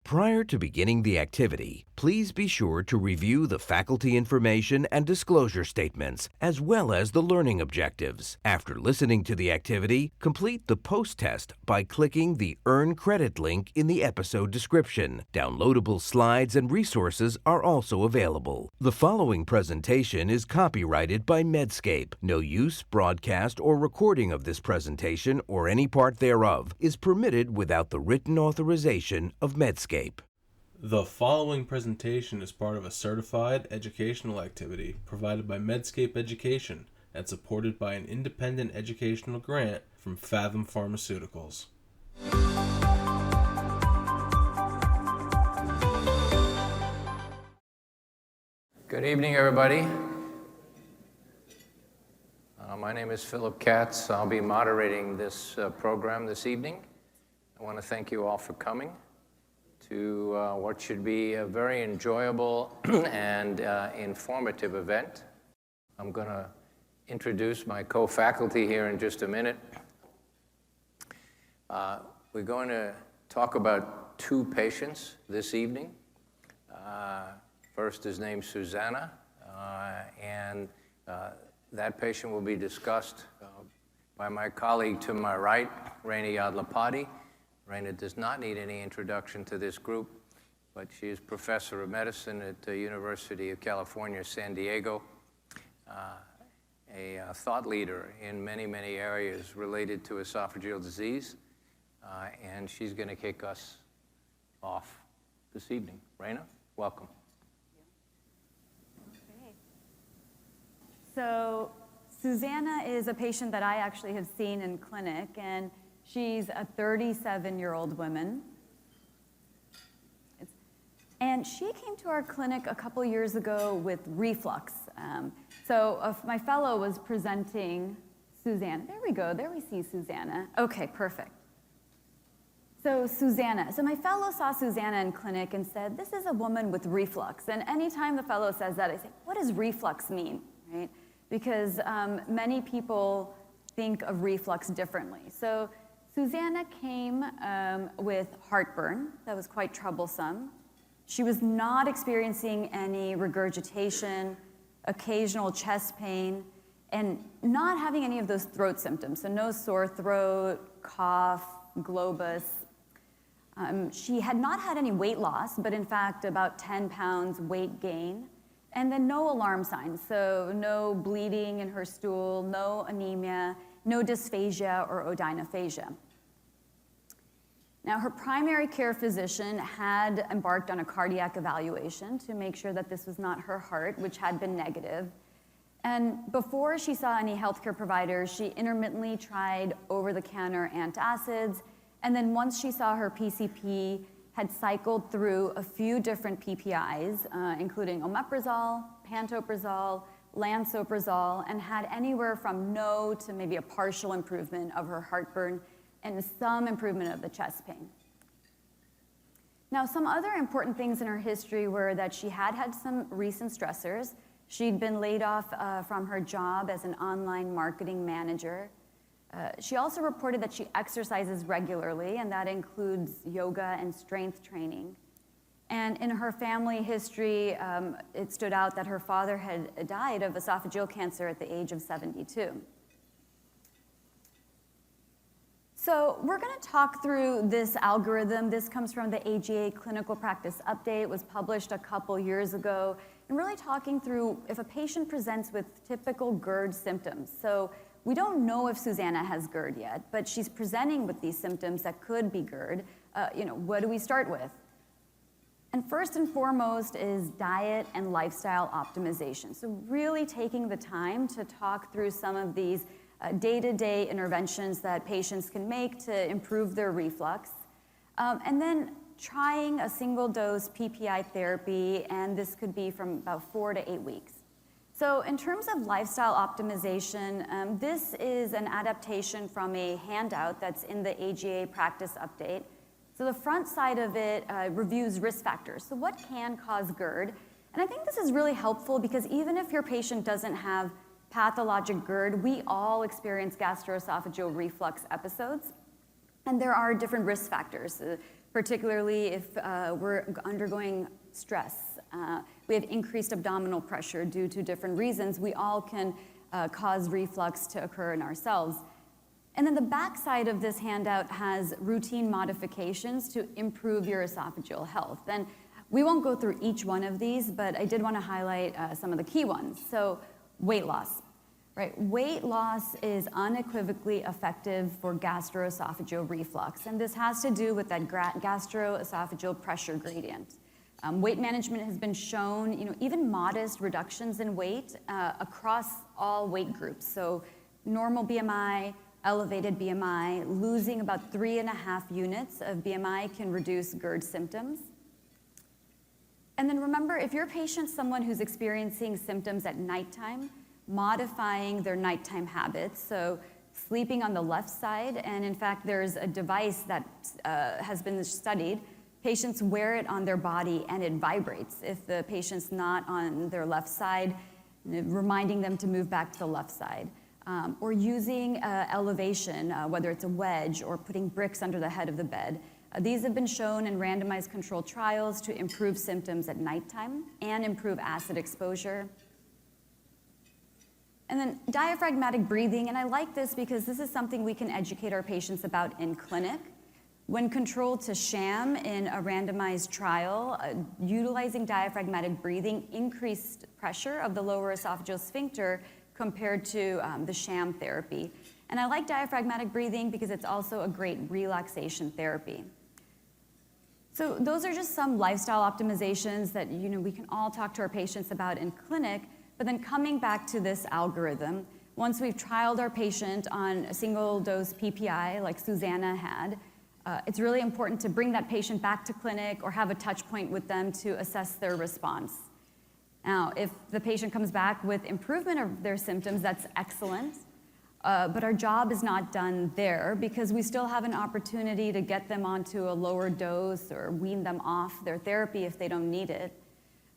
Prior to beginning the activity, please be sure to review the faculty information and disclosure statements, as well as the learning objectives. After listening to the activity, complete the post-test by clicking the Earn Credit link in the episode description. Downloadable slides and resources are also available. The following presentation is copyrighted by Medscape. No use, broadcast, or recording of this presentation or any part thereof is permitted without the written authorization of Medscape. The following presentation is part of a certified educational activity provided by Medscape Education and supported by an independent educational grant from Fathom Pharmaceuticals. Good evening, everybody. My name is Philip Katz. I'll be moderating this program this evening. I want to thank you all for coming to what should be a very enjoyable and informative event. I'm going to introduce my co-faculty here in just a minute. We're going to talk about two patients this evening. First is named Susanna, and that patient will be discussed by my colleague to my right, Raina Yadlapati. Raina does not need any introduction to this group, but she is professor of medicine at the University of California, San Diego, a thought leader in many, many areas related to esophageal disease, and she's going to kick us off this evening. Raina, welcome. Okay. So Susanna is a patient that I actually have seen in clinic, and she's a 37-year-old woman. And she came to our clinic a couple years ago with reflux. My fellow was presenting Susanna. There we go, there we see Susanna. Okay, perfect. So Susanna, my fellow saw Susanna in clinic and said, this is a woman with reflux. And anytime the fellow says that, I say, what does reflux mean, right? Because many people think of reflux differently. So Susanna came with heartburn that was quite troublesome. She was not experiencing any regurgitation, occasional chest pain, and not having any of those throat symptoms. So no sore throat, cough, globus. She had not had any weight loss, but in fact about 10 pounds weight gain. And then no alarm signs, so no bleeding in her stool, no anemia, no dysphagia or odynophagia. Now, her primary care physician had embarked on a cardiac evaluation to make sure that this was not her heart, which had been negative. And before she saw any healthcare providers, she intermittently tried over-the-counter antacids, and then once she saw her PCP, had cycled through a few different PPIs, including omeprazole, pantoprazole, lansoprazole, and had anywhere from no to maybe a partial improvement of her heartburn and some improvement of the chest pain. Now, some other important things in her history were that she had had some recent stressors. She'd been laid off from her job as an online marketing manager. She also reported that she exercises regularly, and that includes yoga and strength training. And in her family history, it stood out that her father had died of esophageal cancer at the age of 72. So we're going to talk through this algorithm. This comes from the AGA Clinical Practice Update. It was published a couple years ago, and really talking through if a patient presents with typical GERD symptoms. So we don't know if Susanna has GERD yet, but she's presenting with these symptoms that could be GERD. What do we start with? And first and foremost is diet and lifestyle optimization. So really taking the time to talk through some of these day-to-day interventions that patients can make to improve their reflux. And then trying a single-dose PPI therapy, and this could be from about 4 to 8 weeks. So in terms of lifestyle optimization, this is an adaptation from a handout that's in the AGA Practice Update. So the front side of it reviews risk factors. So what can cause GERD? And I think this is really helpful because even if your patient doesn't have pathologic GERD, we all experience gastroesophageal reflux episodes. And there are different risk factors. particularly if we're undergoing stress. We have increased abdominal pressure due to different reasons. We all can cause reflux to occur in ourselves. And then the back side of this handout has routine modifications to improve your esophageal health. And we won't go through each one of these, but I did want to highlight some of the key ones. So weight loss, right? Weight loss is unequivocally effective for gastroesophageal reflux. And this has to do with that gastroesophageal pressure gradient. Weight management has been shown, even modest reductions in weight across all weight groups. So normal BMI, elevated BMI, losing about 3.5 units of BMI can reduce GERD symptoms. And then remember, if your patient's someone who's experiencing symptoms at nighttime, modifying their nighttime habits, so sleeping on the left side, and in fact, there's a device that has been studied. Patients wear it on their body and it vibrates if the patient's not on their left side, reminding them to move back to the left side. Or using elevation, whether it's a wedge or putting bricks under the head of the bed. These have been shown in randomized controlled trials to improve symptoms at nighttime and improve acid exposure. And then diaphragmatic breathing, and I like this because this is something we can educate our patients about in clinic. When controlled to sham in a randomized trial, utilizing diaphragmatic breathing increased pressure of the lower esophageal sphincter compared to the sham therapy. And I like diaphragmatic breathing because it's also a great relaxation therapy. So those are just some lifestyle optimizations that we can all talk to our patients about in clinic, but then coming back to this algorithm, once we've trialed our patient on a single dose PPI like Susanna had, it's really important to bring that patient back to clinic or have a touch point with them to assess their response. Now, if the patient comes back with improvement of their symptoms, that's excellent. But our job is not done there because we still have an opportunity to get them onto a lower dose or wean them off their therapy if they don't need it.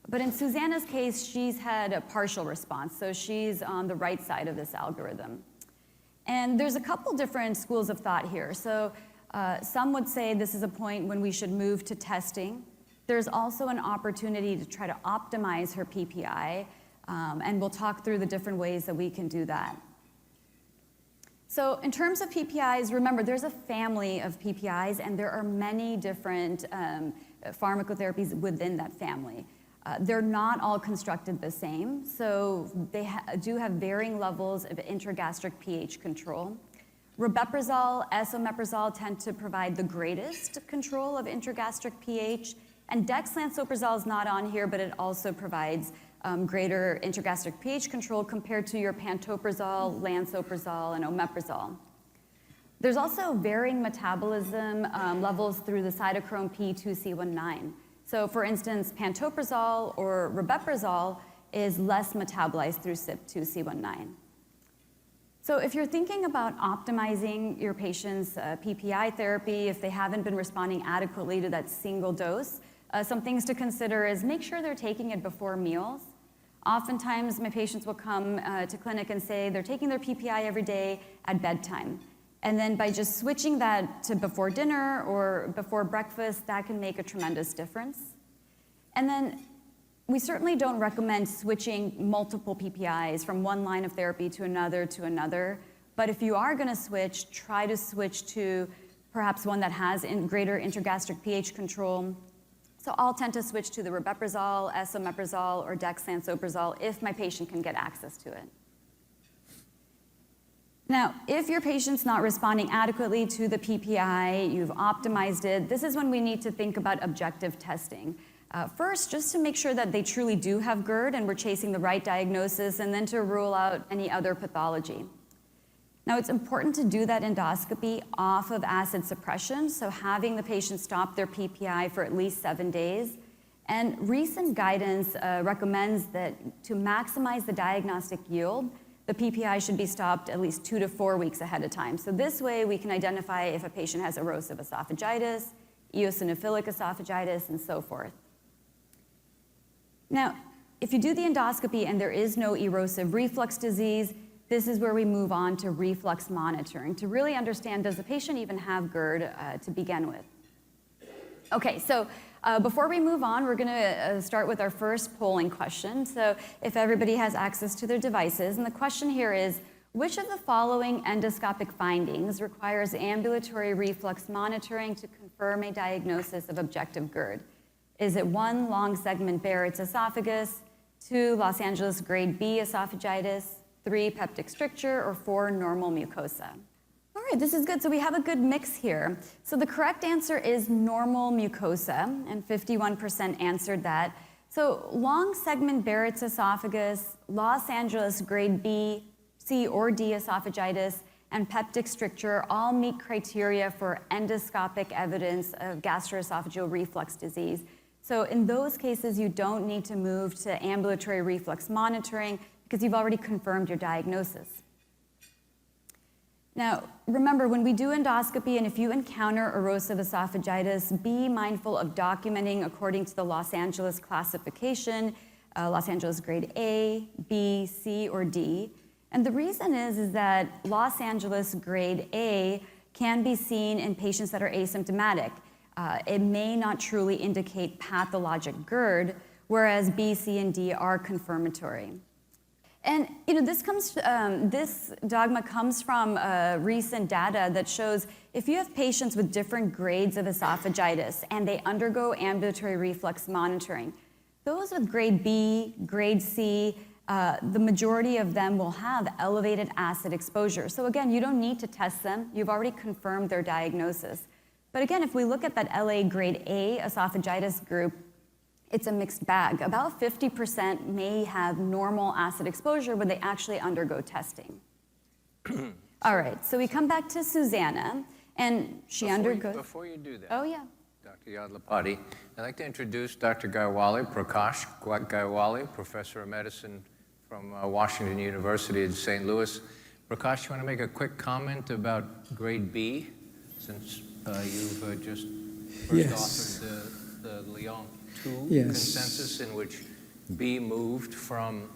But in Susanna's case, she's had a partial response, so she's on the right side of this algorithm. And there's a couple different schools of thought here. So some would say this is a point when we should move to testing. There's also an opportunity to try to optimize her PPI, and we'll talk through the different ways that we can do that. So in terms of PPIs, remember, there's a family of PPIs, and there are many different pharmacotherapies within that family. They're not all constructed the same, so they do have varying levels of intragastric pH control. Rabeprazole, esomeprazole tend to provide the greatest control of intragastric pH, and dexlansoprazole is not on here, but it also provides greater intragastric pH control compared to your pantoprazole, lansoprazole, and omeprazole. There's also varying metabolism levels through the cytochrome P2C19. So for instance, pantoprazole or rabeprazole is less metabolized through CYP2C19. So if you're thinking about optimizing your patient's PPI therapy, if they haven't been responding adequately to that single dose, some things to consider is make sure they're taking it before meals. Oftentimes, my patients will come to clinic and say they're taking their PPI every day at bedtime. And then by just switching that to before dinner or before breakfast, that can make a tremendous difference. And then we certainly don't recommend switching multiple PPIs from one line of therapy to another. But if you are going to switch, try to switch to perhaps one that has greater intragastric pH control. So I'll tend to switch to the rabeprazole, esomeprazole, or dexlansoprazole if my patient can get access to it. Now, if your patient's not responding adequately to the PPI, you've optimized it, this is when we need to think about objective testing. First, just to make sure that they truly do have GERD and we're chasing the right diagnosis, and then to rule out any other pathology. Now, it's important to do that endoscopy off of acid suppression, so having the patient stop their PPI for at least 7 days. And recent guidance recommends that to maximize the diagnostic yield, the PPI should be stopped at least 2 to 4 weeks ahead of time. So this way we can identify if a patient has erosive esophagitis, eosinophilic esophagitis, and so forth. Now, if you do the endoscopy and there is no erosive reflux disease, this is where we move on to reflux monitoring to really understand, does the patient even have GERD to begin with? Okay, so before we move on, we're going to start with our first polling question. So if everybody has access to their devices, and the question here is, which of the following endoscopic findings requires ambulatory reflux monitoring to confirm a diagnosis of objective GERD? Is it 1, long segment Barrett's esophagus, 2, Los Angeles grade B esophagitis, 3, peptic stricture, or 4, normal mucosa? All right, this is good. So we have a good mix here. So the correct answer is normal mucosa, and 51% answered that. So long segment Barrett's esophagus, Los Angeles grade B, C, or D esophagitis, and peptic stricture all meet criteria for endoscopic evidence of gastroesophageal reflux disease. So in those cases, you don't need to move to ambulatory reflux monitoring because you've already confirmed your diagnosis. Now, remember, when we do endoscopy and if you encounter erosive esophagitis, be mindful of documenting according to the Los Angeles classification, Los Angeles grade A, B, C, or D. And the reason is that Los Angeles grade A can be seen in patients that are asymptomatic. It may not truly indicate pathologic GERD, whereas B, C, and D are confirmatory. And this dogma comes from recent data that shows if you have patients with different grades of esophagitis and they undergo ambulatory reflux monitoring, those with grade B, grade C, the majority of them will have elevated acid exposure. So again, you don't need to test them. You've already confirmed their diagnosis. But again, if we look at that LA grade A esophagitis group, it's a mixed bag. About 50% may have normal acid exposure when they actually undergo testing. All right, so we come back to Susanna, and she undergoes... Before you do that, oh yeah, Dr. Yadlapati, I'd like to introduce Dr. Prakash Gaiwali, Professor of Medicine from Washington University in St. Louis. Prakash, you want to make a quick comment about grade B, since you've just first authored the Lyon 2 consensus in which B moved from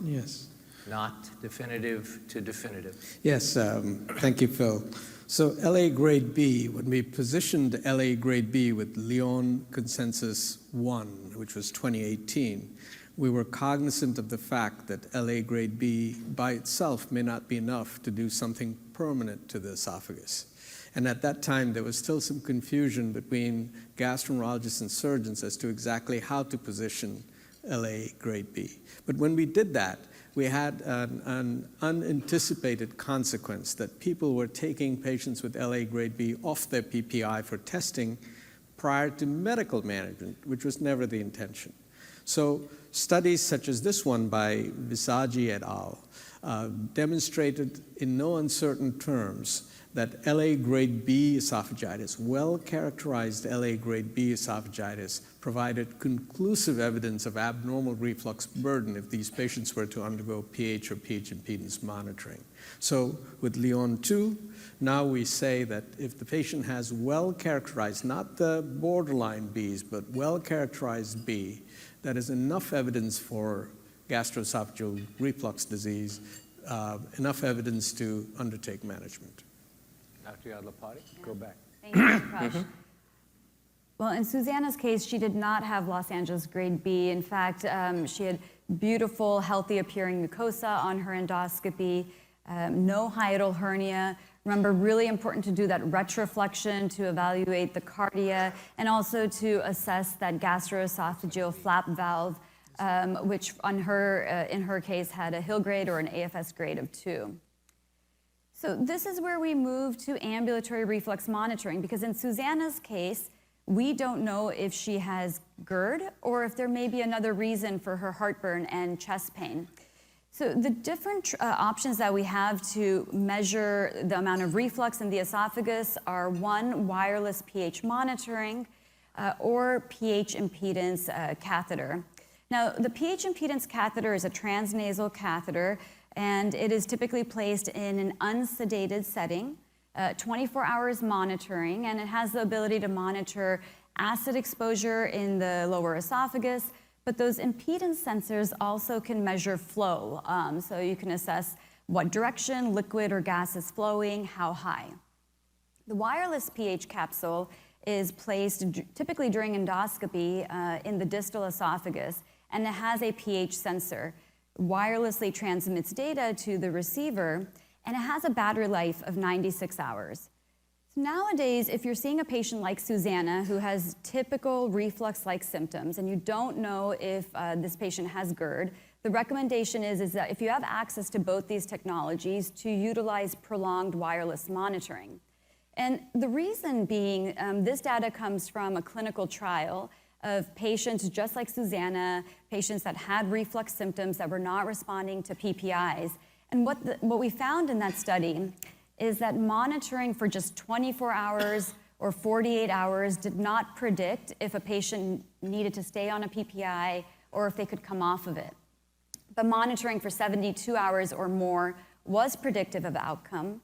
not definitive to definitive. Yes, thank you, Phil. So LA grade B, when we positioned LA grade B with Lyon consensus 1, which was 2018, we were cognizant of the fact that LA grade B by itself may not be enough to do something permanent to the esophagus. And at that time, there was still some confusion between gastroenterologists and surgeons as to exactly how to position LA grade B. But when we did that, we had an unanticipated consequence that people were taking patients with LA grade B off their PPI for testing prior to medical management, which was never the intention. So studies such as this one by Visagi et al. Demonstrated in no uncertain terms that LA grade B esophagitis, well-characterized LA grade B esophagitis, provided conclusive evidence of abnormal reflux burden if these patients were to undergo pH or pH impedance monitoring. So with Lyon 2, now we say that if the patient has well-characterized, not the borderline Bs, but well-characterized B, that is enough evidence for gastroesophageal reflux disease, enough evidence to undertake management. Dr. Yadlapati, go back. Thank you, Prakash. Well, in Susanna's case, she did not have Los Angeles grade B. In fact, she had beautiful, healthy-appearing mucosa on her endoscopy, no hiatal hernia. Remember, really important to do that retroflexion to evaluate the cardia and also to assess that gastroesophageal flap valve, which in her case had a Hill grade or an AFS grade of 2. So this is where we move to ambulatory reflux monitoring, because in Susanna's case, we don't know if she has GERD or if there may be another reason for her heartburn and chest pain. So the different options that we have to measure the amount of reflux in the esophagus are 1, wireless pH monitoring, or pH impedance catheter. Now, the pH impedance catheter is a transnasal catheter, and it is typically placed in an unsedated setting, 24 hours monitoring, and it has the ability to monitor acid exposure in the lower esophagus, but those impedance sensors also can measure flow. So you can assess what direction liquid or gas is flowing, how high. The wireless pH capsule is placed typically during endoscopy in the distal esophagus, and it has a pH sensor, wirelessly transmits data to the receiver, and it has a battery life of 96 hours. So nowadays, if you're seeing a patient like Susanna who has typical reflux-like symptoms and you don't know if this patient has GERD, the recommendation is that if you have access to both these technologies, to utilize prolonged wireless monitoring. And the reason being, this data comes from a clinical trial of patients just like Susanna, patients that had reflux symptoms that were not responding to PPIs. And what we found in that study is that monitoring for just 24 hours or 48 hours did not predict if a patient needed to stay on a PPI or if they could come off of it. But monitoring for 72 hours or more was predictive of outcome.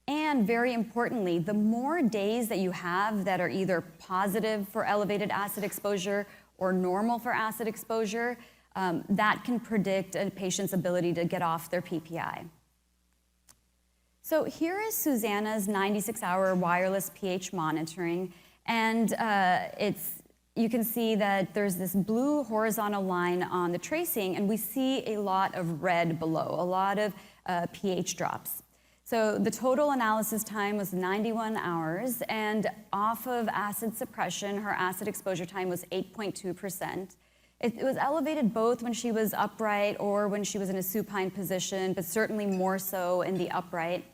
And very importantly, the more days that you have that are either positive for elevated acid exposure or normal for acid exposure, that can predict a patient's ability to get off their PPI. So here is Susanna's 96-hour wireless pH monitoring, and you can see that there's this blue horizontal line on the tracing, and we see a lot of red below, a lot of pH drops. So the total analysis time was 91 hours, and off of acid suppression, her acid exposure time was 8.2%. It was elevated both when she was upright or when she was in a supine position, but certainly more so in the upright.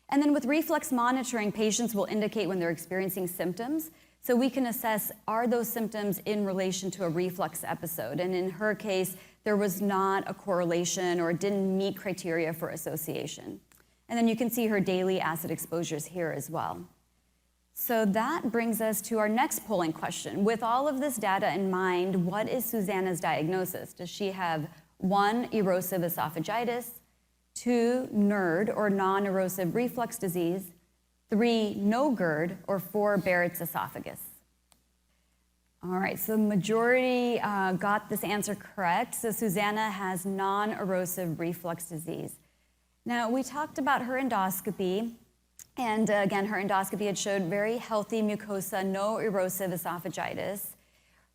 And then with reflux monitoring, patients will indicate when they're experiencing symptoms, so we can assess, are those symptoms in relation to a reflux episode? And in her case, there was not a correlation or didn't meet criteria for association. And then you can see her daily acid exposures here as well. So that brings us to our next polling question. With all of this data in mind, what is Susanna's diagnosis? Does she have 1, erosive esophagitis, 2, NERD or non-erosive reflux disease, 3, no GERD, or 4, Barrett's esophagus? All right, so the majority got this answer correct. So Susanna has non-erosive reflux disease. Now, we talked about her endoscopy, and again, her endoscopy had showed very healthy mucosa, no erosive esophagitis.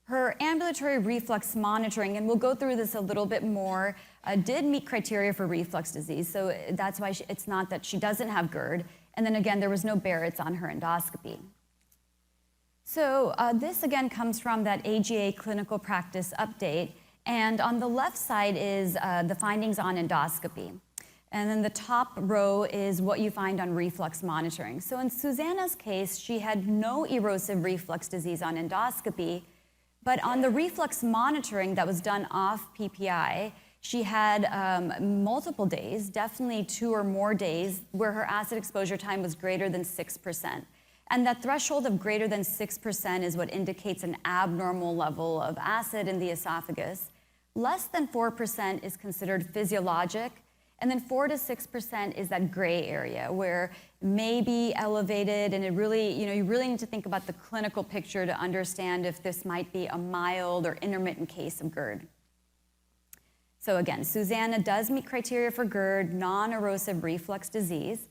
Her ambulatory reflux monitoring, and we'll go through this a little bit more, did meet criteria for reflux disease, so that's why it's not that she doesn't have GERD. And then again, there was no Barrett's on her endoscopy. So this again comes from that AGA clinical practice update, and on the left side is the findings on endoscopy. And then the top row is what you find on reflux monitoring. So in Susanna's case, she had no erosive reflux disease on endoscopy, but on the reflux monitoring that was done off PPI, she had multiple days, definitely 2 or more days, where her acid exposure time was greater than 6%. And that threshold of greater than 6% is what indicates an abnormal level of acid in the esophagus. Less than 4% is considered physiologic, and then 4 to 6% is that gray area where it may be elevated, and it really, you really need to think about the clinical picture to understand if this might be a mild or intermittent case of GERD. So again, Susanna does meet criteria for GERD, non-erosive reflux disease.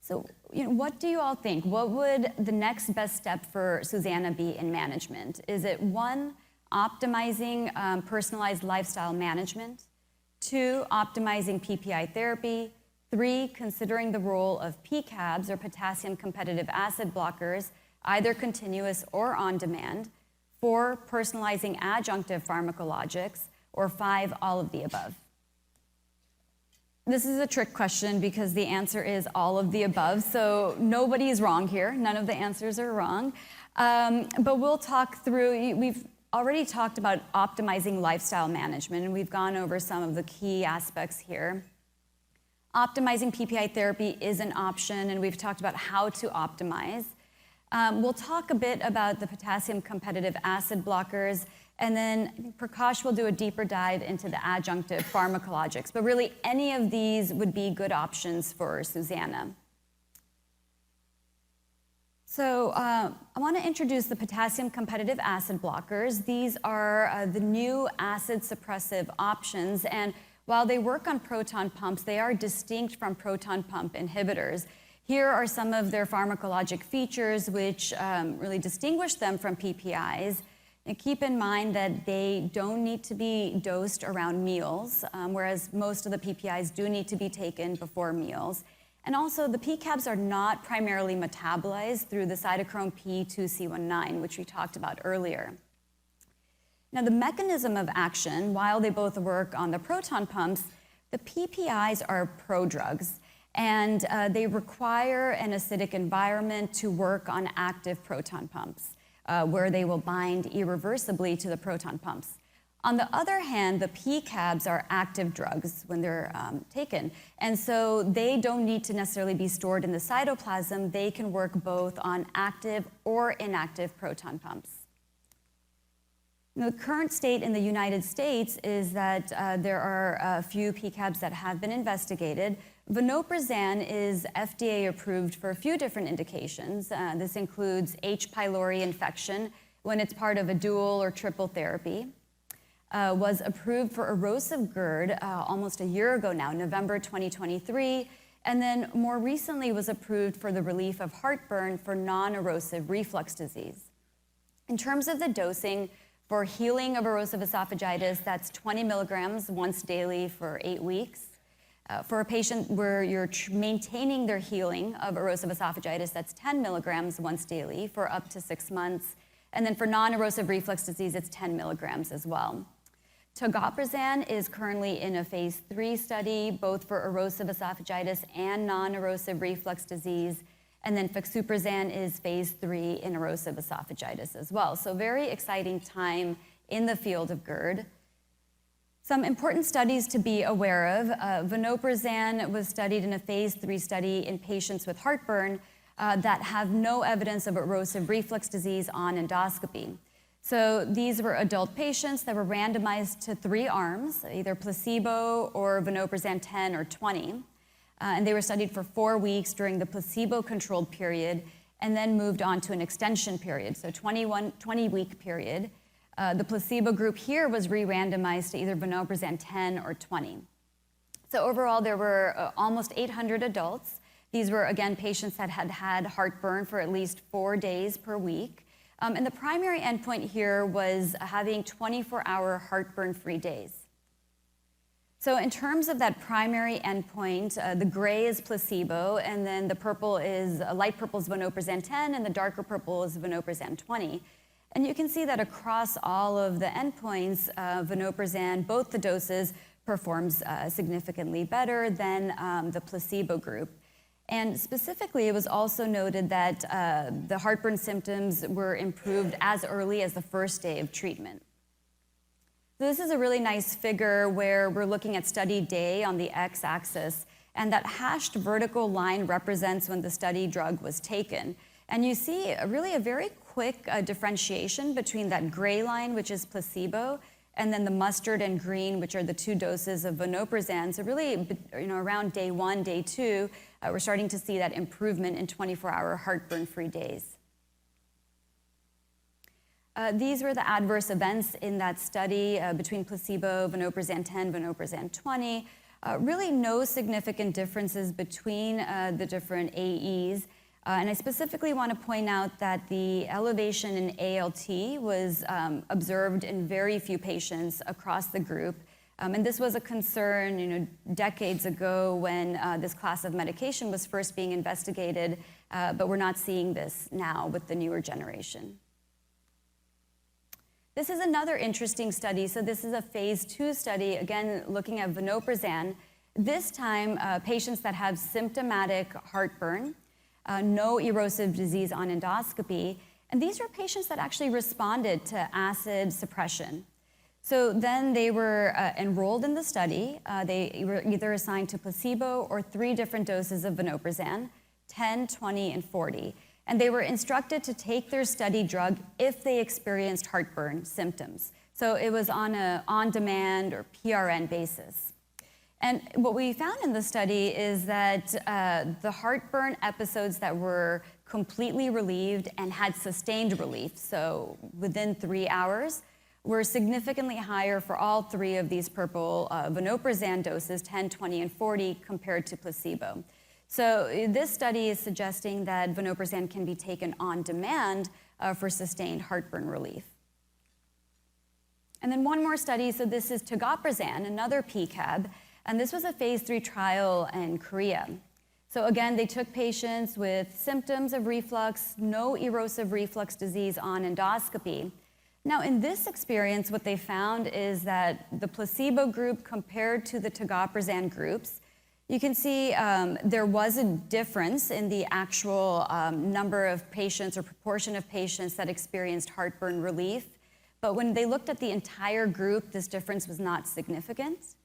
So what do you all think? What would the next best step for Susanna be in management? Is it 1, optimizing personalized lifestyle management? 2, optimizing PPI therapy. 3, considering the role of PCABs or potassium-competitive acid blockers, either continuous or on demand. 4, personalizing adjunctive pharmacologics. Or 5, all of the above. This is a trick question because the answer is all of the above, so nobody is wrong here. None of the answers are wrong. But we'll talk through, we've already talked about optimizing lifestyle management, and we've gone over some of the key aspects here. Optimizing PPI therapy is an option, and we've talked about how to optimize. We'll talk a bit about the potassium-competitive acid blockers, and then Prakash will do a deeper dive into the adjunctive pharmacologics. But really, any of these would be good options for Susanna. So I want to introduce the potassium-competitive acid blockers. These are the new acid suppressive options, and while they work on proton pumps, they are distinct from proton pump inhibitors Here are some of their pharmacologic features which really distinguish them from PPIs. And keep in mind that they don't need to be dosed around meals, whereas most of the PPIs do need to be taken before meals. And also, the PCABs are not primarily metabolized through the cytochrome P2C19, which we talked about earlier. Now, the mechanism of action, while they both work on the proton pumps, the PPIs are prodrugs, and they require an acidic environment to work on active proton pumps, where they will bind irreversibly to the proton pumps. On the other hand, the PCABs are active drugs when they're taken, and so they don't need to necessarily be stored in the cytoplasm. They can work both on active or inactive proton pumps. Now, the current state in the United States is that there are a few PCABs that have been investigated. Vonoprazan is FDA approved for a few different indications. This includes H. pylori infection when it's part of a dual or triple therapy. Was approved for erosive GERD almost a year ago now, November 2023, and then more recently was approved for the relief of heartburn for non-erosive reflux disease. In terms of the dosing, for healing of erosive esophagitis, that's 20 milligrams once daily for 8 weeks. For a patient where you're maintaining their healing of erosive esophagitis, that's 10 milligrams once daily for up to 6 months. And then for non-erosive reflux disease, it's 10 milligrams as well. Tegoprazan is currently in a phase 3 study, both for erosive esophagitis and non-erosive reflux disease. And then fixuprazan is phase 3 in erosive esophagitis as well. So very exciting time in the field of GERD. Some important studies to be aware of. Vonoprazan was studied in a phase 3 study in patients with heartburn that have no evidence of erosive reflux disease on endoscopy. So these were adult patients that were randomized to 3 arms, either placebo or vonoprazan 10 or 20. And they were studied for 4 weeks during the placebo-controlled period and then moved on to an extension period, so 20-week period. The placebo group here was re-randomized to either vonoprazan 10 or 20. So overall, there were almost 800 adults. These were, again, patients that had had heartburn for at least 4 days per week. And the primary endpoint here was having 24-hour heartburn-free days. So in terms of that primary endpoint, the gray is placebo, and then the purple is, light purple is vonoprazan 10, and the darker purple is vonoprazan 20. And you can see that across all of the endpoints, vonoprazan, both the doses, performs significantly better than the placebo group. And specifically, it was also noted that the heartburn symptoms were improved as early as the first day of treatment. So this is a really nice figure where we're looking at study day on the x-axis, and that hashed vertical line represents when the study drug was taken. And you see really a very quick differentiation between that gray line, which is placebo, and then the mustard and green, which are the 2 doses of vonoprazan. So really, around day 1, day 2, we're starting to see that improvement in 24-hour heartburn-free days. These were the adverse events in that study between placebo, vonoprazan 10, vonoprazan 20. Really no significant differences between the different AEs. And I specifically want to point out that the elevation in ALT was observed in very few patients across the group. And this was a concern, decades ago when this class of medication was first being investigated, but we're not seeing this now with the newer generation. This is another interesting study. So this is a phase 2 study, again, looking at vonoprazan. This time, patients that have symptomatic heartburn, no erosive disease on endoscopy, and these are patients that actually responded to acid suppression. So then they were enrolled in the study. They were either assigned to placebo or 3 different doses of vonoprazan, 10, 20, and 40. And they were instructed to take their study drug if they experienced heartburn symptoms. So it was on an on-demand or PRN basis. And what we found in the study is that the heartburn episodes that were completely relieved and had sustained relief, so within 3 hours, were significantly higher for all 3 of these purple vonoprazan doses, 10, 20, and 40, compared to placebo. So this study is suggesting that vonoprazan can be taken on demand for sustained heartburn relief. And then one more study, so this is tegoprazan, another PCAB, and this was a phase 3 trial in Korea. So again, they took patients with symptoms of reflux, no erosive reflux disease on endoscopy. Now in this experience, what they found is that the placebo group compared to the tegoprazan groups, you can see there was a difference in the actual number of patients or proportion of patients that experienced heartburn relief. But when they looked at the entire group, this difference was not significant.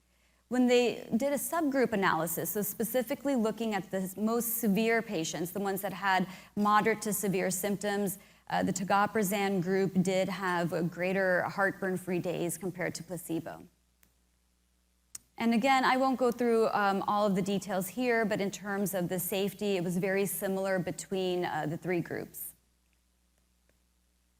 When they did a subgroup analysis, so specifically looking at the most severe patients, the ones that had moderate to severe symptoms, the tegoprazan group did have greater heartburn-free days compared to placebo. And again, I won't go through all of the details here, but in terms of the safety, it was very similar between the three groups.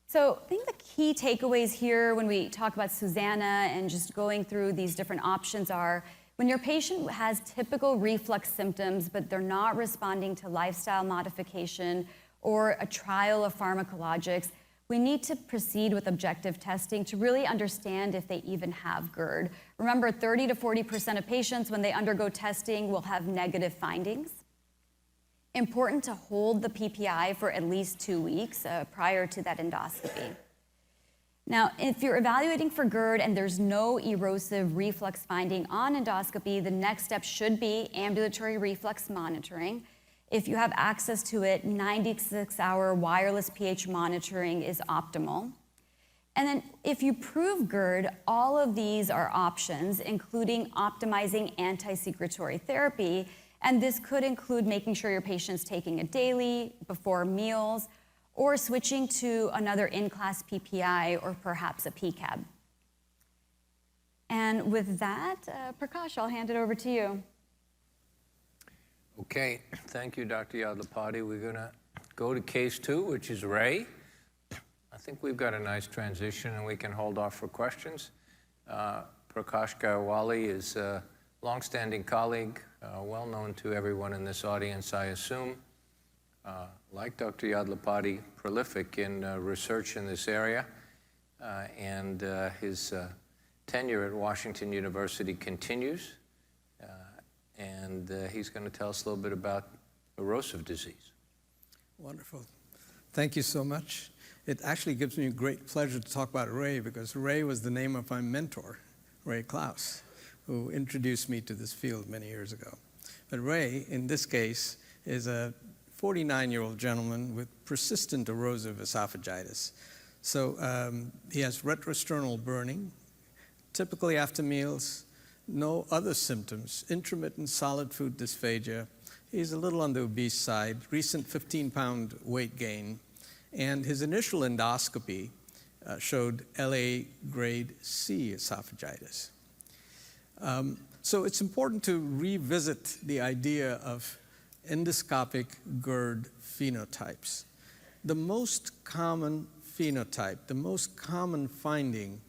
So I think the key takeaways here when we talk about Susanna and just going through these different options are, when your patient has typical reflux symptoms, but they're not responding to lifestyle modification or a trial of pharmacologics, we need to proceed with objective testing to really understand if they even have GERD. Remember, 30 to 40% of patients, when they undergo testing, will have negative findings. Important to hold the PPI for at least 2 weeks prior to that endoscopy. Now, if you're evaluating for GERD and there's no erosive reflux finding on endoscopy, the next step should be ambulatory reflux monitoring. If you have access to it, 96-hour wireless pH monitoring is optimal. And then if you prove GERD, all of these are options, including optimizing anti-secretory therapy. And this could include making sure your patient's taking it daily, before meals, or switching to another in-class PPI or perhaps a PCAB. And with that, Prakash, I'll hand it over to you. Okay, thank you, Dr. Yadlapati. We're going to go to case 2, which is Ray. I think we've got a nice transition and we can hold off for questions. Prakash Garwali is a longstanding colleague, well known to everyone in this audience, I assume. Like Dr. Yadlapati, prolific in research in this area, and his tenure at Washington University continues. And he's going to tell us a little bit about erosive disease. Wonderful. Thank you so much. It actually gives me great pleasure to talk about Ray, because Ray was the name of my mentor, Ray Klaus, who introduced me to this field many years ago. But Ray, in this case, is a 49-year-old gentleman with persistent erosive esophagitis. So he has retrosternal burning, typically after meals, no other symptoms, intermittent solid food dysphagia. He's a little on the obese side, recent 15-pound weight gain, and his initial endoscopy showed LA grade C esophagitis. So it's important to revisit the idea of endoscopic GERD phenotypes. The most common phenotype, the most common finding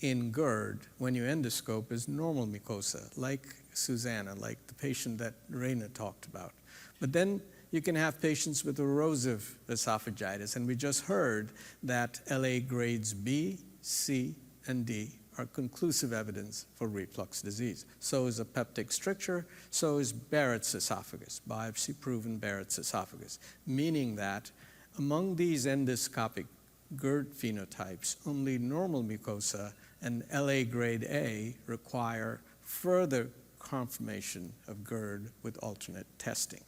in GERD when you endoscope is normal mucosa, like Susanna, like the patient that Raina talked about. But then you can have patients with erosive esophagitis, and we just heard that LA grades B, C, and D are conclusive evidence for reflux disease. So is a peptic stricture, so is Barrett's esophagus, biopsy-proven Barrett's esophagus, meaning that among these endoscopic GERD phenotypes, only normal mucosa and LA grade A require further confirmation of GERD with alternate testing.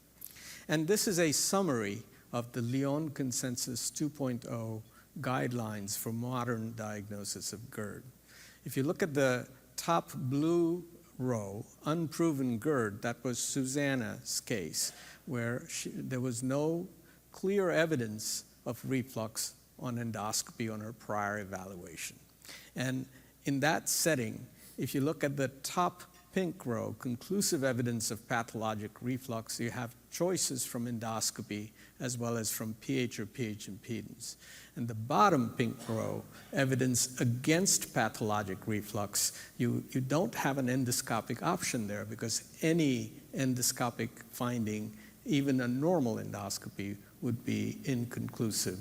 And this is a summary of the Lyon Consensus 2.0 guidelines for modern diagnosis of GERD. If you look at the top blue row, unproven GERD, that was Susanna's case, where there was no clear evidence of reflux on endoscopy on her prior evaluation. And in that setting, if you look at the top pink row, conclusive evidence of pathologic reflux, you have choices from endoscopy as well as from pH or pH impedance. And the bottom pink row, evidence against pathologic reflux, you don't have an endoscopic option there because any endoscopic finding, even a normal endoscopy, would be inconclusive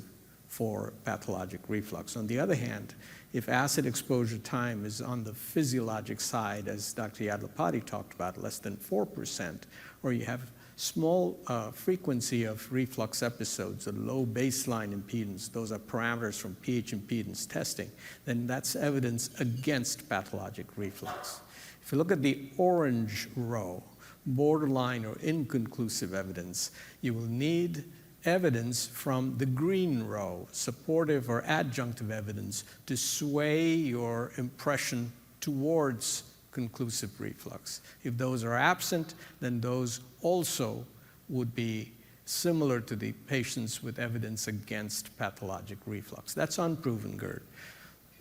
for pathologic reflux. On the other hand, if acid exposure time is on the physiologic side, as Dr. Yadlapati talked about, less than 4%, or you have small frequency of reflux episodes, a low baseline impedance, those are parameters from pH impedance testing, then that's evidence against pathologic reflux. If you look at the orange row, borderline or inconclusive evidence, you will need evidence from the green row, supportive or adjunctive evidence, to sway your impression towards conclusive reflux. If those are absent, then those also would be similar to the patients with evidence against pathologic reflux. That's unproven GERD.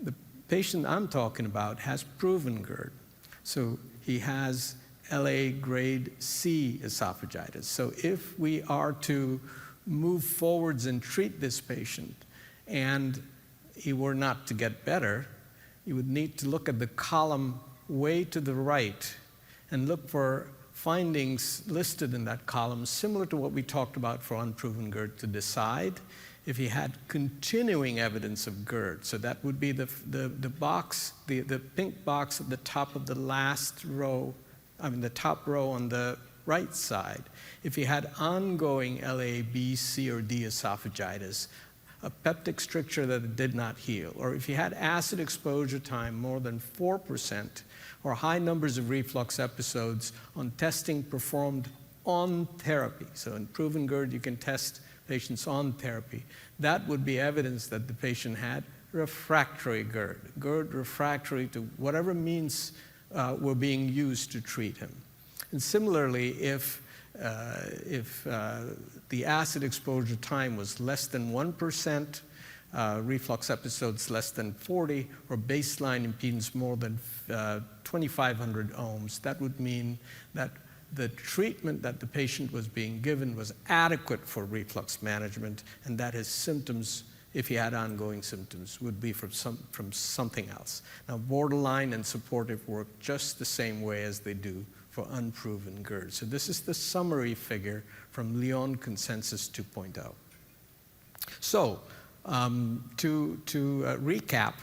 The patient I'm talking about has proven GERD. So he has LA grade C esophagitis. So if we are to move forwards and treat this patient and he were not to get better, you would need to look at the column way to the right and look for findings listed in that column similar to what we talked about for unproven GERD to decide if he had continuing evidence of GERD. So that would be the box, the pink box at the top of the last row, the top row on the right side. If he had ongoing LA, B, C, or D esophagitis, a peptic stricture that did not heal, or if he had acid exposure time more than 4%, or high numbers of reflux episodes on testing performed on therapy. So in proven GERD, you can test patients on therapy. That would be evidence that the patient had refractory GERD, GERD refractory to whatever means were being used to treat him. And similarly, if the acid exposure time was less than 1%, reflux episodes less than 40, or baseline impedance more than 2,500 ohms, that would mean that the treatment that the patient was being given was adequate for reflux management, and that his symptoms, if he had ongoing symptoms, would be from something else. Now, borderline and supportive work just the same way as they do for unproven GERD. So this is the summary figure from Lyon Consensus 2.0. So to recap,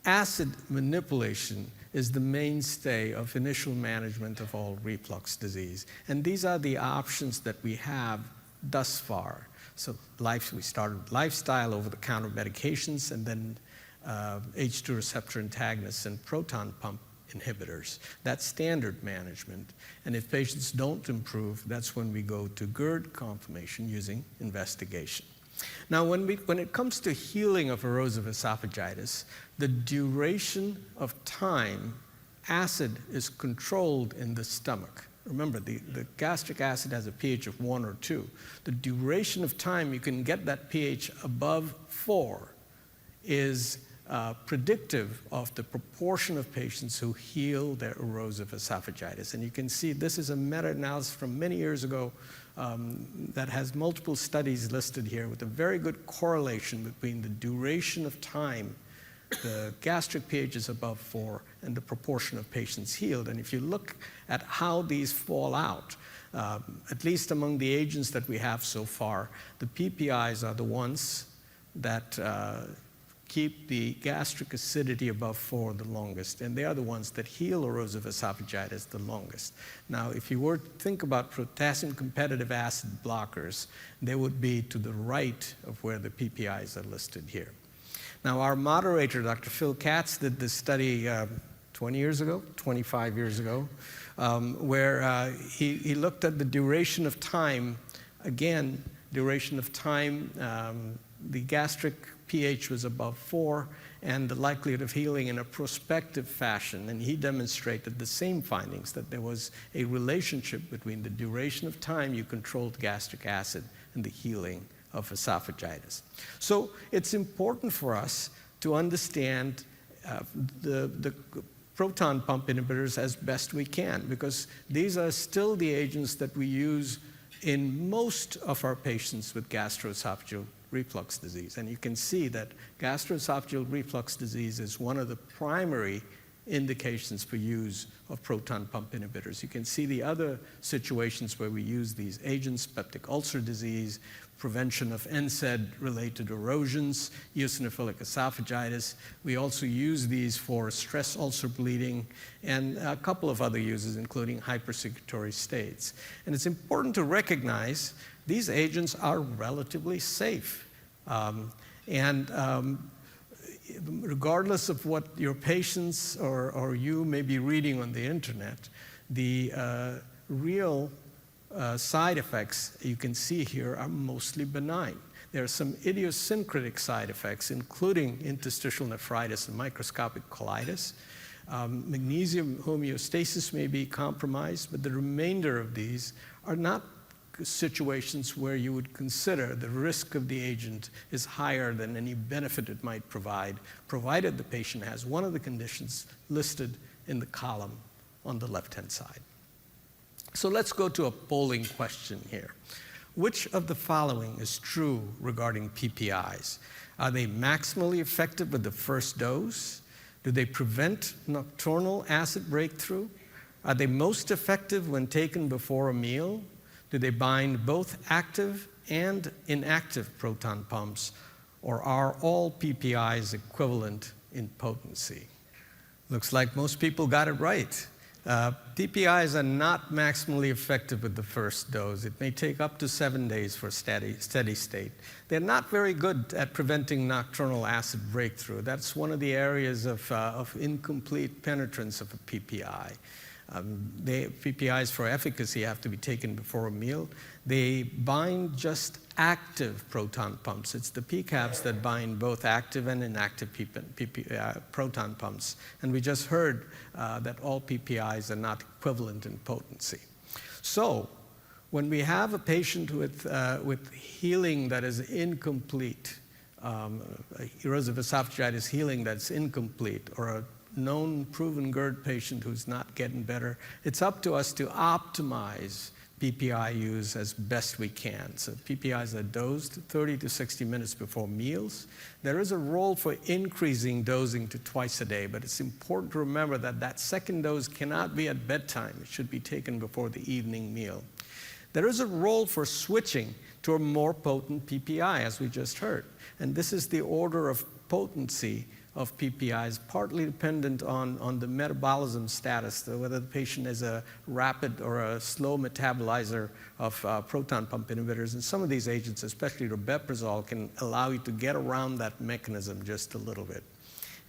acid manipulation is the mainstay of initial management of all reflux disease. And these are the options that we have thus far. So we started with lifestyle, over-the-counter medications, and then H2 receptor antagonists and proton pump inhibitors. That's standard management. And if patients don't improve, that's when we go to GERD confirmation using investigation. Now, when it comes to healing of erosive esophagitis, the duration of time acid is controlled in the stomach. Remember, the gastric acid has a pH of 1 or 2. The duration of time you can get that pH above 4 is predictive of the proportion of patients who heal their erosive esophagitis. And you can see this is a meta-analysis from many years ago that has multiple studies listed here with a very good correlation between the duration of time the gastric pH is above 4 and the proportion of patients healed. And if you look at how these fall out, at least among the agents that we have so far, the PPIs are the ones that keep the gastric acidity above 4 the longest, and they are the ones that heal erosive esophagitis the longest. Now, if you were to think about potassium-competitive acid blockers, they would be to the right of where the PPIs are listed here. Now, our moderator, Dr. Phil Katz, did this study 20 years ago, 25 years ago, where he looked at the duration of time. Again, duration of time, the gastric pH was above 4, and the likelihood of healing in a prospective fashion. And he demonstrated the same findings, that there was a relationship between the duration of time you controlled gastric acid and the healing of esophagitis. So it's important for us to understand the proton pump inhibitors as best we can, because these are still the agents that we use in most of our patients with gastroesophageal reflux disease. And you can see that gastroesophageal reflux disease is one of the primary indications for use of proton pump inhibitors. You can see the other situations where we use these agents: peptic ulcer disease, prevention of NSAID-related erosions, eosinophilic esophagitis. We also use these for stress ulcer bleeding and a couple of other uses, including hypersecretory states. And it's important to recognize these agents are relatively safe. Regardless of what your patients or you may be reading on the internet, the real side effects you can see here are mostly benign. There are some idiosyncratic side effects, including interstitial nephritis and microscopic colitis. Magnesium homeostasis may be compromised, but the remainder of these are not situations where you would consider the risk of the agent is higher than any benefit it might provide, provided the patient has one of the conditions listed in the column on the left-hand side. So let's go to a polling question here. Which of the following is true regarding PPIs? Are they maximally effective with the first dose? Do they prevent nocturnal acid breakthrough? Are they most effective when taken before a meal? Do they bind both active and inactive proton pumps? Or are all PPIs equivalent in potency? Looks like most people got it right. PPIs are not maximally effective with the first dose. It may take up to 7 days for steady state. They're not very good at preventing nocturnal acid breakthrough. That's one of the areas of incomplete penetrance of a PPI. PPIs for efficacy have to be taken before a meal. They bind just active proton pumps. It's the PCABs that bind both active and inactive proton pumps. And we just heard that all PPIs are not equivalent in potency. So when we have a patient with healing that is incomplete, erosive esophagitis healing that's incomplete, or a known proven GERD patient who's not getting better, it's up to us to optimize PPI use as best we can. So PPIs are dosed 30 to 60 minutes before meals. There is a role for increasing dosing to twice a day, but it's important to remember that that second dose cannot be at bedtime. It should be taken before the evening meal. There is a role for switching to a more potent PPI, as we just heard. And this is the order of potency of PPIs, partly dependent on the metabolism status, whether the patient is a rapid or a slow metabolizer of proton pump inhibitors. And some of these agents, especially rabeprazole, can allow you to get around that mechanism just a little bit.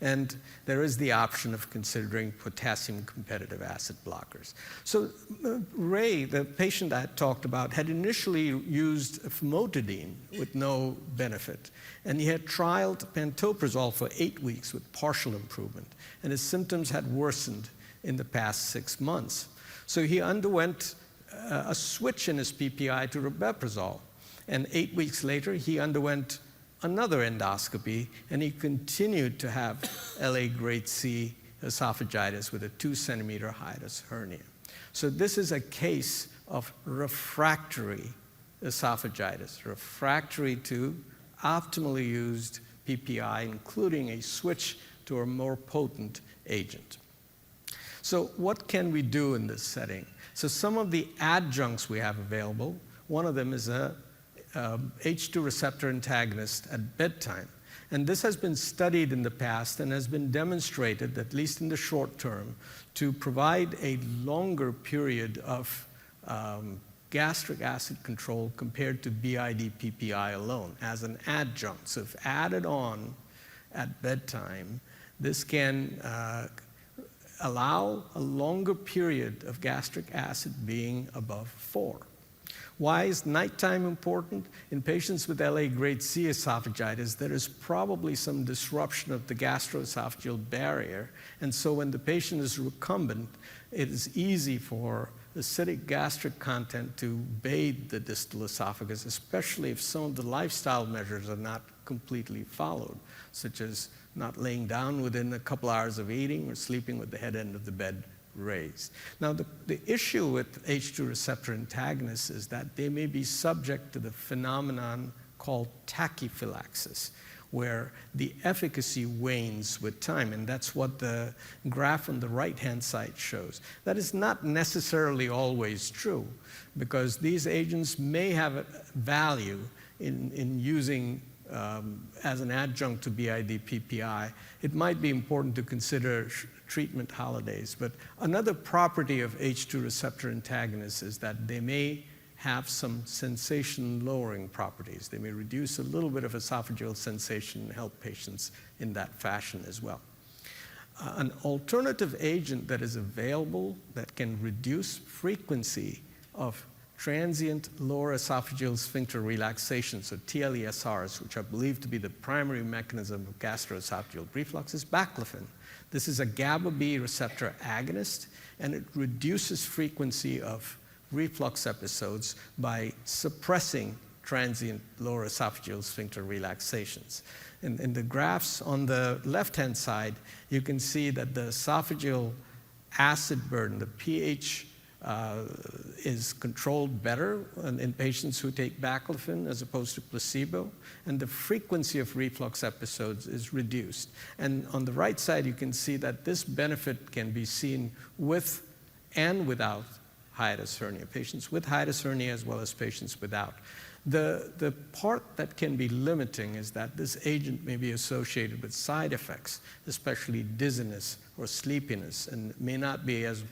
And there is the option of considering potassium-competitive acid blockers. So Ray, the patient I talked about, had initially used famotidine with no benefit. And he had trialed pantoprazole for 8 weeks with partial improvement. And his symptoms had worsened in the past 6 months. So he underwent a switch in his PPI to rabeprazole. And 8 weeks later, he underwent another endoscopy, and he continued to have LA grade C esophagitis with a 2-centimeter hiatus hernia. So this is a case of refractory esophagitis, refractory to optimally used PPI, including a switch to a more potent agent. So what can we do in this setting? So some of the adjuncts we have available, one of them is a H2 receptor antagonist at bedtime. And this has been studied in the past and has been demonstrated, at least in the short term, to provide a longer period of gastric acid control compared to BID PPI alone as an adjunct. So if added on at bedtime, this can allow a longer period of gastric acid being above 4. Why is nighttime important? In patients with LA grade C esophagitis, there is probably some disruption of the gastroesophageal barrier. And so when the patient is recumbent, it is easy for acidic gastric content to bathe the distal esophagus, especially if some of the lifestyle measures are not completely followed, such as not laying down within a couple hours of eating or sleeping with the head end of the bed raised. Now, the issue with H2 receptor antagonists is that they may be subject to the phenomenon called tachyphylaxis, where the efficacy wanes with time, and that's what the graph on the right-hand side shows. That is not necessarily always true, because these agents may have a value in using as an adjunct to BID PPI. It might be important to consider treatment holidays, but another property of H2 receptor antagonists is that they may have some sensation-lowering properties. They may reduce a little bit of esophageal sensation and help patients in that fashion as well. An alternative agent that is available that can reduce frequency of transient lower esophageal sphincter relaxations, or TLESRs, which are believed to be the primary mechanism of gastroesophageal reflux, is baclofen. This is a GABA-B receptor agonist, and it reduces frequency of reflux episodes by suppressing transient lower esophageal sphincter relaxations. In the graphs on the left-hand side, you can see that the esophageal acid burden, the pH, is controlled better in patients who take baclofen as opposed to placebo, and the frequency of reflux episodes is reduced. And on the right side, you can see that this benefit can be seen with and without hiatus hernia, patients with hiatus hernia as well as patients without. The part that can be limiting is that this agent may be associated with side effects, especially dizziness or sleepiness, and may not be as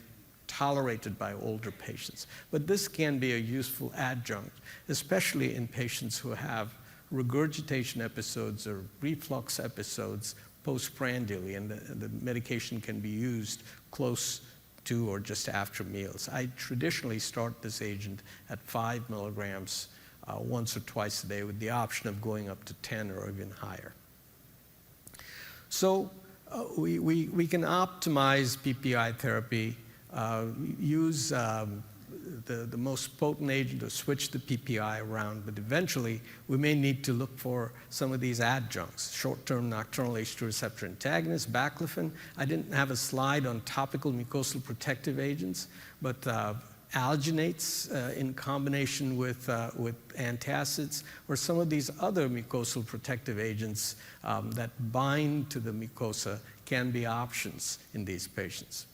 tolerated by older patients. But this can be a useful adjunct, especially in patients who have regurgitation episodes or reflux episodes postprandially, and the medication can be used close to or just after meals. I traditionally start this agent at 5 milligrams once or twice a day, with the option of going up to 10 or even higher. So we can optimize PPI therapy, use the most potent agent to switch the PPI around, but eventually we may need to look for some of these adjuncts, short-term nocturnal H2 receptor antagonists, baclofen. I didn't have a slide on topical mucosal protective agents, but alginates in combination with antacids, or some of these other mucosal protective agents that bind to the mucosa can be options in these patients.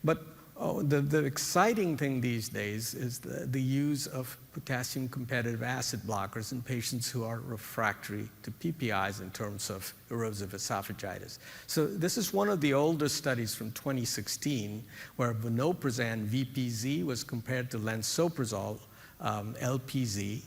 But the exciting thing these days is the use of potassium-competitive acid blockers in patients who are refractory to PPIs in terms of erosive esophagitis. So this is one of the older studies from 2016, where vonoprazan VPZ was compared to lansoprazole LPZ.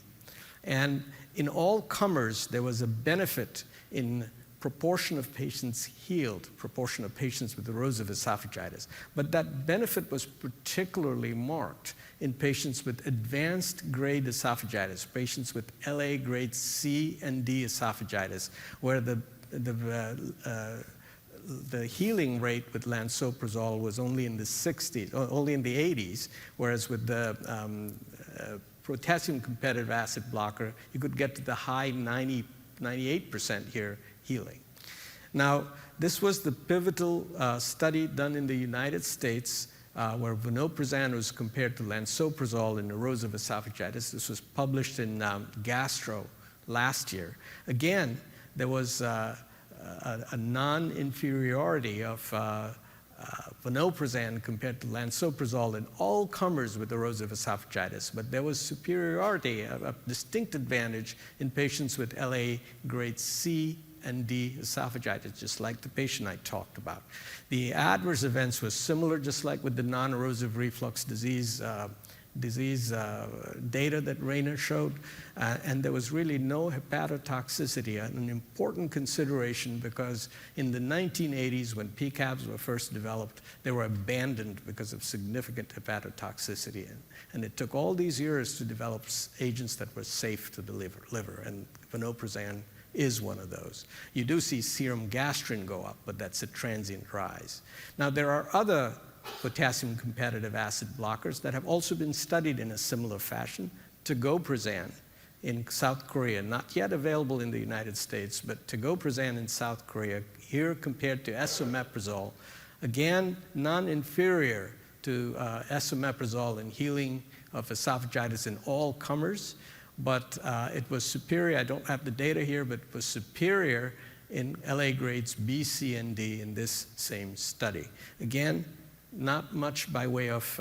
And in all comers, there was a benefit in proportion of patients healed, proportion of patients with erosive esophagitis. But that benefit was particularly marked in patients with advanced grade esophagitis, patients with LA grade C and D esophagitis, where the healing rate with lansoprazole was only in the 60s, or only in the 80s, whereas with the potassium-competitive acid blocker, you could get to the high 98% here healing. Now, this was the pivotal study done in the United States where vonoprazan was compared to lansoprazole in erosive esophagitis. This was published in Gastro last year. Again, there was a non-inferiority of vonoprazan compared to lansoprazole in all comers with erosive esophagitis, but there was superiority, a distinct advantage in patients with LA grade C and D esophagitis, just like the patient I talked about. The adverse events were similar, just like with the non-erosive reflux disease data that Raina showed, and there was really no hepatotoxicity, an important consideration because in the 1980s, when PCABs were first developed, they were abandoned because of significant hepatotoxicity, and it took all these years to develop agents that were safe to the liver, and vonoprazan is one of those. You do see serum gastrin go up, but that's a transient rise. Now, there are other potassium-competitive acid blockers that have also been studied in a similar fashion. Tegoprazan in South Korea, not yet available in the United States, but tegoprazan in South Korea, here compared to esomeprazole, again, non-inferior to esomeprazole in healing of esophagitis in all comers, but it was superior. I don't have the data here, but it was superior in LA grades B, C, and D in this same study. Again, not much by way of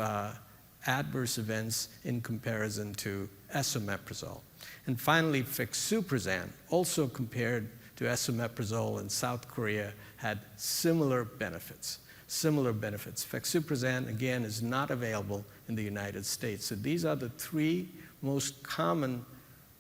adverse events in comparison to esomeprazole. And finally, fexuprazan, also compared to esomeprazole in South Korea, had similar benefits. Fexuprazan, again, is not available in the United States. So these are the three most common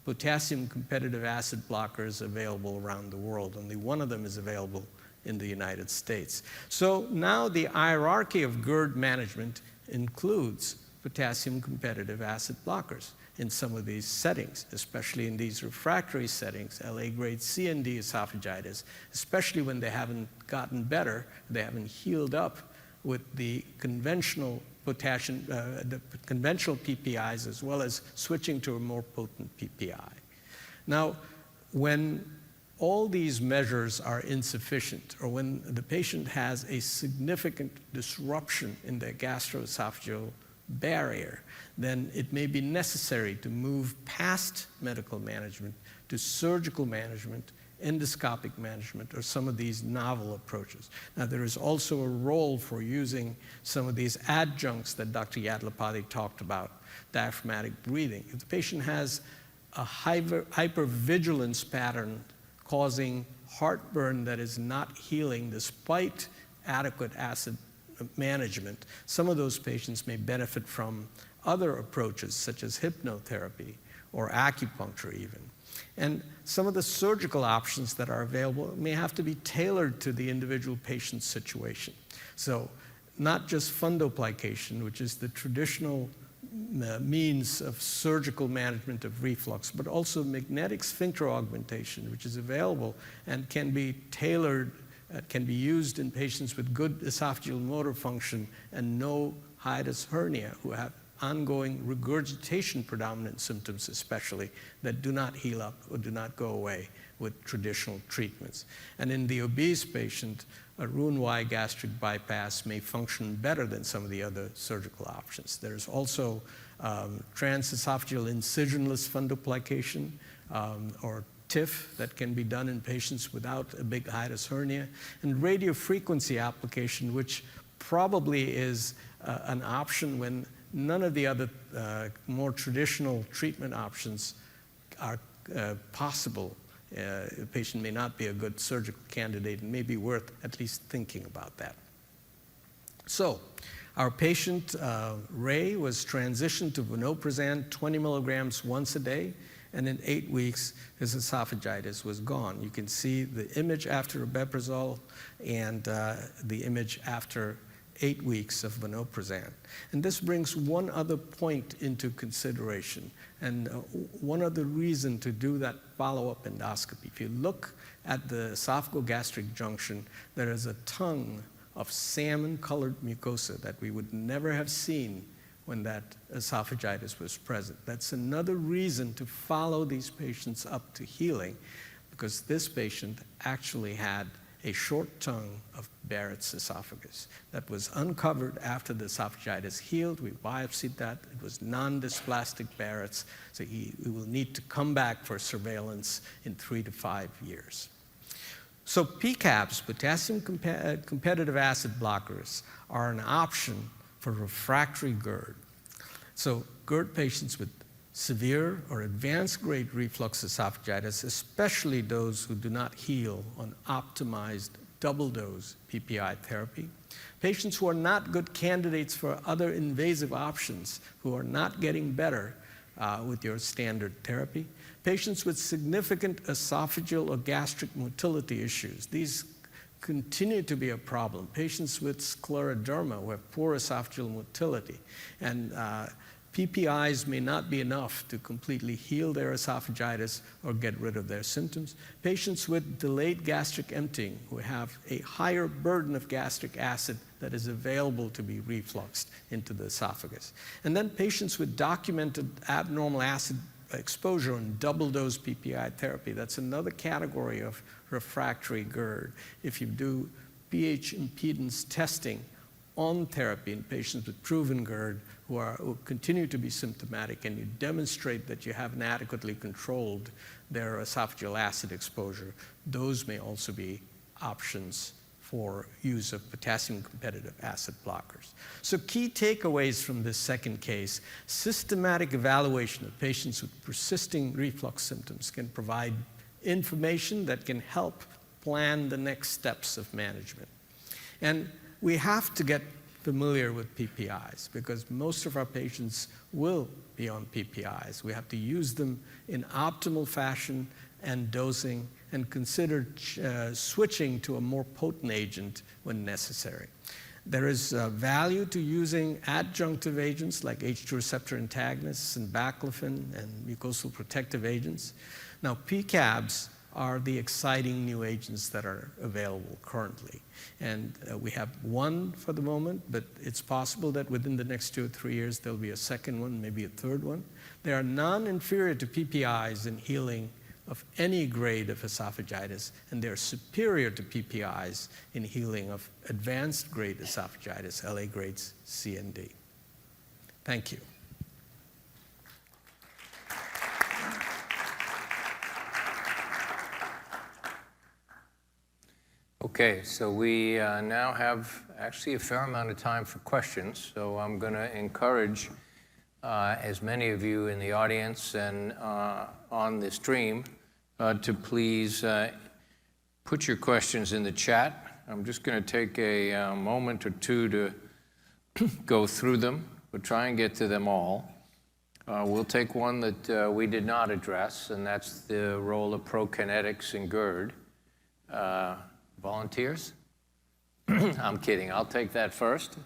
potassium-competitive acid blockers available around the world. Only one of them is available in the United States. So now the hierarchy of GERD management includes potassium-competitive acid blockers in some of these settings, especially in these refractory settings, LA grade C and D esophagitis, especially when they haven't gotten better, they haven't healed up with the conventional the conventional PPIs, as well as switching to a more potent PPI. Now, when all these measures are insufficient, or when the patient has a significant disruption in their gastroesophageal barrier, then it may be necessary to move past medical management to surgical management, endoscopic management, or some of these novel approaches. Now, there is also a role for using some of these adjuncts that Dr. Yadlapati talked about, diaphragmatic breathing. If the patient has a hypervigilance pattern causing heartburn that is not healing despite adequate acid management, some of those patients may benefit from other approaches, such as hypnotherapy or acupuncture even. And some of the surgical options that are available may have to be tailored to the individual patient's situation. So not just fundoplication, which is the traditional means of surgical management of reflux, but also magnetic sphincter augmentation, which is available and can be tailored, can be used in patients with good esophageal motor function and no hiatus hernia who have ongoing regurgitation predominant symptoms, especially, that do not heal up or do not go away with traditional treatments. And in the obese patient, a Roux-en-Y gastric bypass may function better than some of the other surgical options. There's also transesophageal incisionless fundoplication, or TIF, that can be done in patients without a big hiatus hernia, and radiofrequency application, which probably is an option when none of the other more traditional treatment options are possible. The patient may not be a good surgical candidate and may be worth at least thinking about that. So our patient, Ray, was transitioned to vonoprazan 20 milligrams once a day, and in 8 weeks, his esophagitis was gone. You can see the image after omeprazole and the image after 8 weeks of vonoprazan. And this brings one other point into consideration, and one other reason to do that follow-up endoscopy. If you look at the esophagogastric junction, there is a tongue of salmon-colored mucosa that we would never have seen when that esophagitis was present. That's another reason to follow these patients up to healing, because this patient actually had a short tongue of Barrett's esophagus that was uncovered after the esophagitis healed. We biopsied that. It was non-dysplastic Barrett's, so he will need to come back for surveillance in 3 to 5 years. So PCABs, potassium-competitive acid blockers, are an option for refractory GERD. So GERD patients with severe or advanced grade reflux esophagitis, especially those who do not heal on optimized double dose PPI therapy. Patients who are not good candidates for other invasive options, who are not getting better with your standard therapy. Patients with significant esophageal or gastric motility issues. These continue to be a problem. Patients with scleroderma who have poor esophageal motility, and PPIs may not be enough to completely heal their esophagitis or get rid of their symptoms. Patients with delayed gastric emptying who have a higher burden of gastric acid that is available to be refluxed into the esophagus. And then patients with documented abnormal acid exposure on double-dose PPI therapy. That's another category of refractory GERD. If you do pH impedance testing on therapy in patients with proven GERD who continue to be symptomatic, and you demonstrate that you haven't adequately controlled their esophageal acid exposure, those may also be options for use of potassium-competitive acid blockers. So key takeaways from this second case: systematic evaluation of patients with persisting reflux symptoms can provide information that can help plan the next steps of management. And we have to get familiar with PPIs because most of our patients will be on PPIs. We have to use them in optimal fashion and dosing, and consider switching to a more potent agent when necessary. There is value to using adjunctive agents like H2 receptor antagonists and baclofen and mucosal protective agents. Now, PCABs are the exciting new agents that are available currently. And we have one for the moment, but it's possible that within the next 2 or 3 years there'll be a second one, maybe a third one. They are non-inferior to PPIs in healing of any grade of esophagitis, and they're superior to PPIs in healing of advanced grade esophagitis, LA grades C and D. Thank you. Okay, so we now have actually a fair amount of time for questions, so I'm going to encourage as many of you in the audience and on the stream to please put your questions in the chat. I'm just going to take a moment or two to go through them. We'll try and get to them all. We'll take one that we did not address, and that's the role of prokinetics in GERD. Volunteers? I'm kidding. I'll take that first.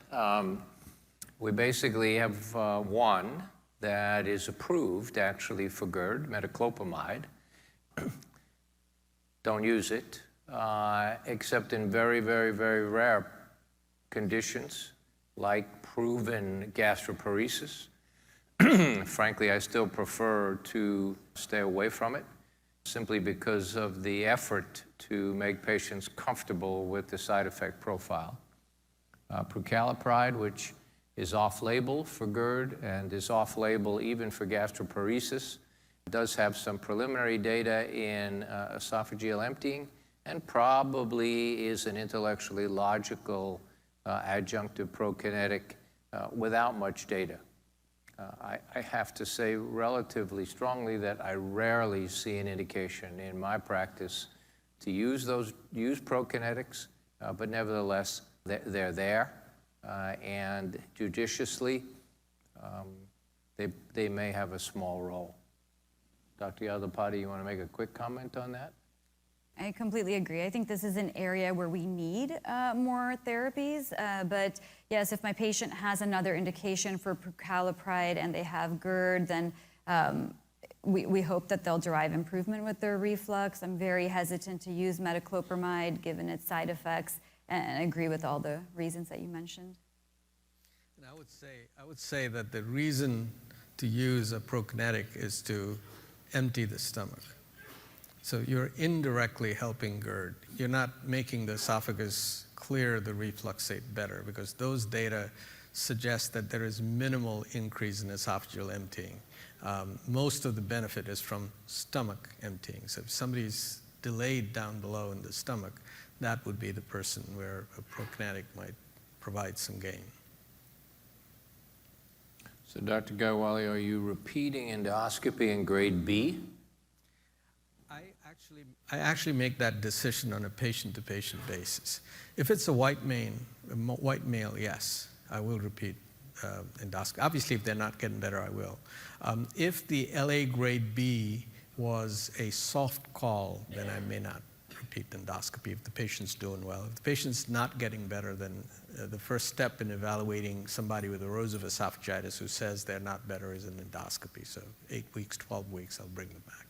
We basically have one that is approved, actually, for GERD, metoclopramide. Don't use it, except in very, very, very rare conditions, like proven gastroparesis. Frankly, I still prefer to stay away from it, simply because of the effort to make patients comfortable with the side effect profile. Prucalopride, which is off-label for GERD and is off-label even for gastroparesis, does have some preliminary data in esophageal emptying, and probably is an intellectually logical adjunctive prokinetic without much data. I have to say relatively strongly that I rarely see an indication in my practice to use prokinetics, but nevertheless, they're there, and judiciously, they may have a small role. Dr. Yadapati, you want to make a quick comment on that? I completely agree. I think this is an area where we need more therapies, but yes, if my patient has another indication for prucalopride and they have GERD, then we hope that they'll derive improvement with their reflux. I'm very hesitant to use metoclopramide given its side effects, and agree with all the reasons that you mentioned. And I would say that the reason to use a prokinetic is to empty the stomach. So you're indirectly helping GERD. You're not making the esophagus clear the refluxate better, because those data suggest that there is minimal increase in esophageal emptying. Most of the benefit is from stomach emptying. So if somebody's delayed down below in the stomach, that would be the person where a prokinetic might provide some gain. So Dr. Gaiwali, are you repeating endoscopy in grade B? I actually make that decision on a patient-to-patient basis. If it's a white male, yes, I will repeat endoscopy. Obviously, if they're not getting better, I will. If the LA grade B was a soft call, then I may not repeat endoscopy if the patient's doing well. If the patient's not getting better, then the first step in evaluating somebody with erosive esophagitis who says they're not better is an endoscopy. So 8 weeks, 12 weeks, I'll bring them back.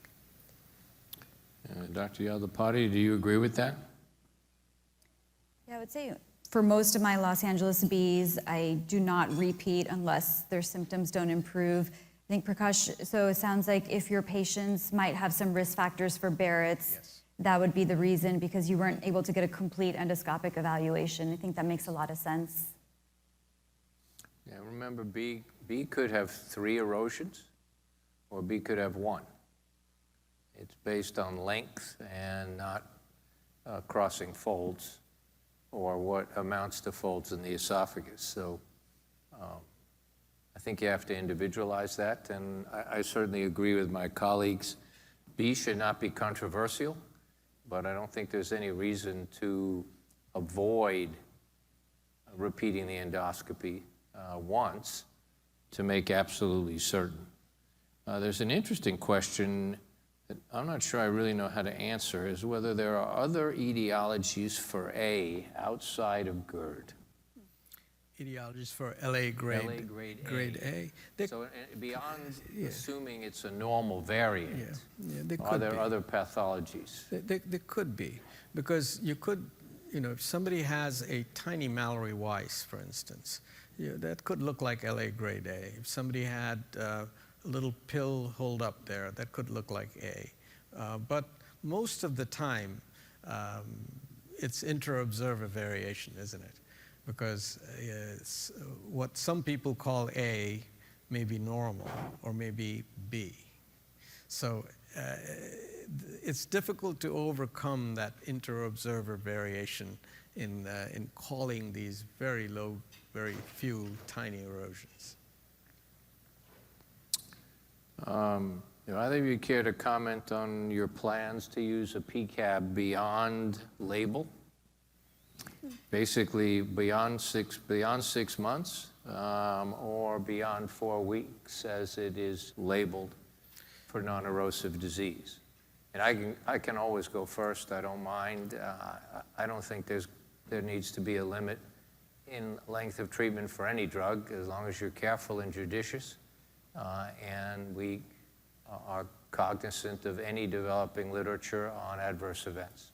Dr. Yadlapati, do you agree with that? Yeah, I would say for most of my Los Angeles Bs, I do not repeat unless their symptoms don't improve. I think Prakash, so it sounds like if your patients might have some risk factors for Barrett's, Yes. that would be the reason because you weren't able to get a complete endoscopic evaluation. I think that makes a lot of sense. Yeah, remember B could have 3 erosions, or B could have 1. It's based on length and not crossing folds or what amounts to folds in the esophagus. So I think you have to individualize that, and I certainly agree with my colleagues. B should not be controversial, but I don't think there's any reason to avoid repeating the endoscopy once to make absolutely certain. There's an interesting question that I'm not sure I really know how to answer, is whether there are other etiologies for A outside of GERD. Etiologies for LA grade, LA grade A. grade A. They, So beyond assuming it's a normal variant, they are could there be. other pathologies? They could be, because you could, if somebody has a tiny Mallory Weiss, for instance, that could look like LA grade A. If somebody had a little pill hold up there, that could look like A. But most of the time, it's inter-observer variation, isn't it? Because what some people call A may be normal or may be B. So it's difficult to overcome that inter-observer variation in calling these very low, very few tiny erosions. Either of you care to comment on your plans to use a PCAB beyond label? Basically beyond six months or beyond 4 weeks as it is labeled for non-erosive disease. And I can always go first, I don't mind. I don't think there needs to be a limit in length of treatment for any drug as long as you're careful and judicious and we are cognizant of any developing literature on adverse events.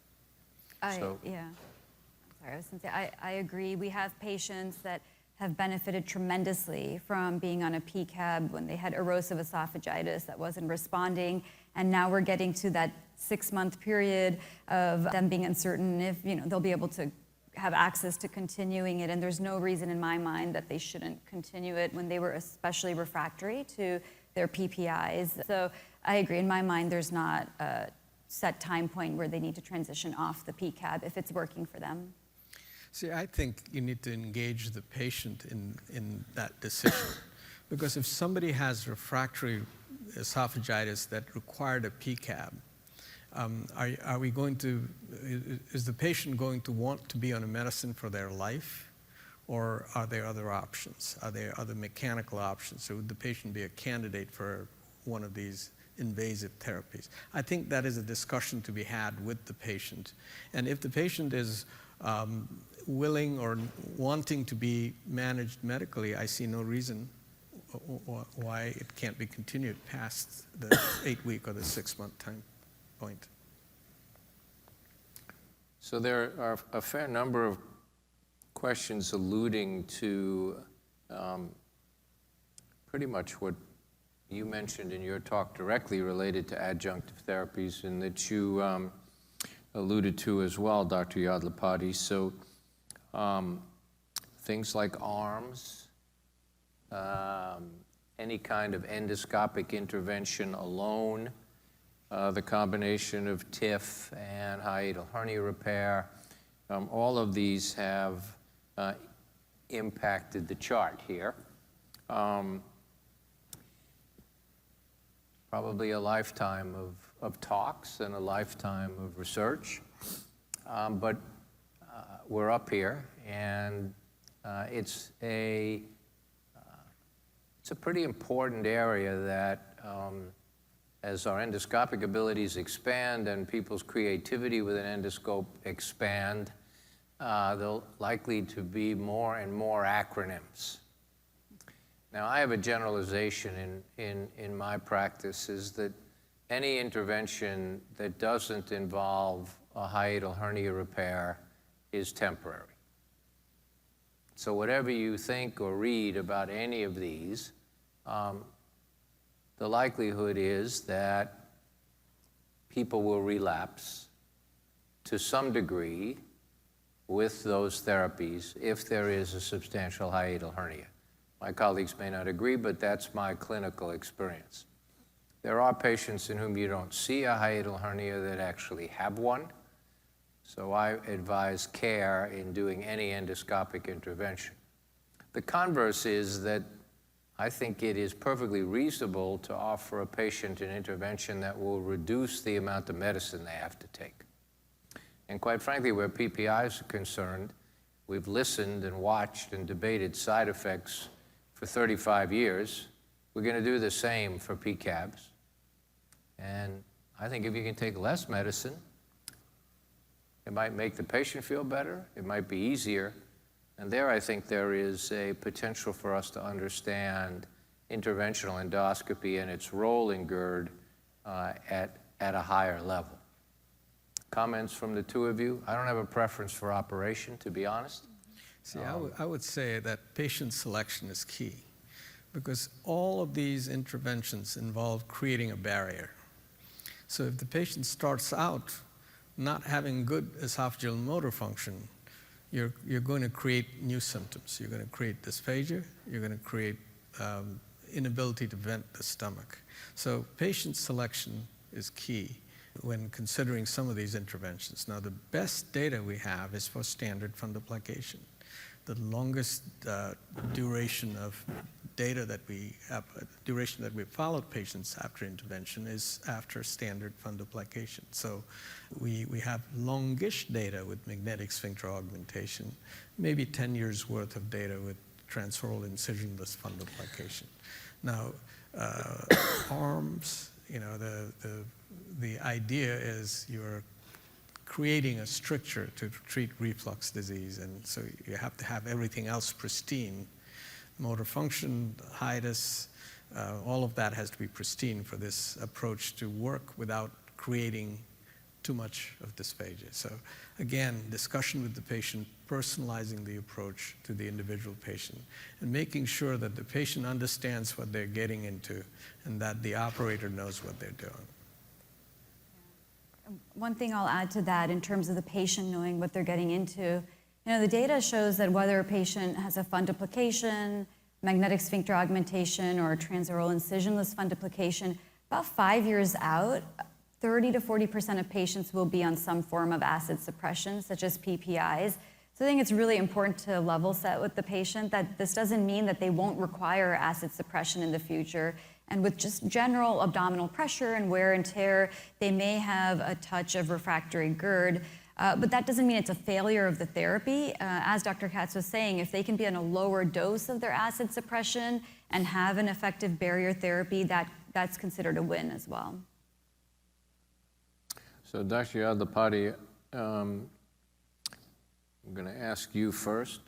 Yeah. Sorry, I was going to say, I agree. We have patients that have benefited tremendously from being on a PCAB when they had erosive esophagitis that wasn't responding, and now we're getting to that 6-month period of them being uncertain if they'll be able to have access to continuing it, and there's no reason in my mind that they shouldn't continue it when they were especially refractory to their PPIs. So I agree. In my mind, there's not a set time point where they need to transition off the PCAB if it's working for them. See, I think you need to engage the patient in that decision. Because if somebody has refractory esophagitis that required a PCAB, are we going to, is the patient going to want to be on a medicine for their life? Or are there other options? Are there other mechanical options? So would the patient be a candidate for one of these invasive therapies? I think that is a discussion to be had with the patient. And if the patient is willing or wanting to be managed medically, I see no reason why it can't be continued past the 8-week or the 6-month time point. So there are a fair number of questions alluding to pretty much what you mentioned in your talk directly related to adjunctive therapies and that you alluded to as well, Dr. Yadlapati. So things like arms, any kind of endoscopic intervention alone, the combination of TIF and hiatal hernia repair, all of these have impacted the chart here. Probably a lifetime of talks and a lifetime of research, but we're up here, and it's a pretty important area that as our endoscopic abilities expand and people's creativity with an endoscope expand, there'll likely to be more and more acronyms. Now, I have a generalization in my practice, is that any intervention that doesn't involve a hiatal hernia repair is temporary. So whatever you think or read about any of these, the likelihood is that people will relapse to some degree with those therapies if there is a substantial hiatal hernia. My colleagues may not agree, but that's my clinical experience. There are patients in whom you don't see a hiatal hernia that actually have one, so I advise care in doing any endoscopic intervention. The converse is that I think it is perfectly reasonable to offer a patient an intervention that will reduce the amount of medicine they have to take. And quite frankly, where PPIs are concerned, we've listened and watched and debated side effects for 35 years. We're going to do the same for PCABs. And I think if you can take less medicine, it might make the patient feel better, it might be easier, and there I think there is a potential for us to understand interventional endoscopy and its role in GERD at a higher level. Comments from the two of you? I don't have a preference for operation, to be honest. See, I would say that patient selection is key, because all of these interventions involve creating a barrier. So if the patient starts out not having good esophageal motor function, you're going to create new symptoms. You're going to create dysphagia. You're going to create inability to vent the stomach. So patient selection is key when considering some of these interventions. Now, the best data we have is for standard fundoplication. The longest duration of data that we have, duration that we've followed patients after intervention is after standard fundoplication. So we have longish data with magnetic sphincter augmentation, maybe 10 years worth of data with transoral incisionless fundoplication. Now, arms, the idea is you're creating a stricture to treat reflux disease, and so you have to have everything else pristine. Motor function, hiatus, all of that has to be pristine for this approach to work without creating too much of dysphagia. So again, discussion with the patient, personalizing the approach to the individual patient, and making sure that the patient understands what they're getting into and that the operator knows what they're doing. One thing I'll add to that in terms of the patient knowing what they're getting into, the data shows that whether a patient has a fundoplication, magnetic sphincter augmentation, or transoral incisionless fundoplication, about 5 years out, 30 to 40% of patients will be on some form of acid suppression, such as PPIs. So I think it's really important to level set with the patient that this doesn't mean that they won't require acid suppression in the future. And with just general abdominal pressure and wear and tear, they may have a touch of refractory GERD. But that doesn't mean it's a failure of the therapy. As Dr. Katz was saying, if they can be on a lower dose of their acid suppression and have an effective barrier therapy, that's considered a win as well. So Dr. Yadlapati, I'm going to ask you first.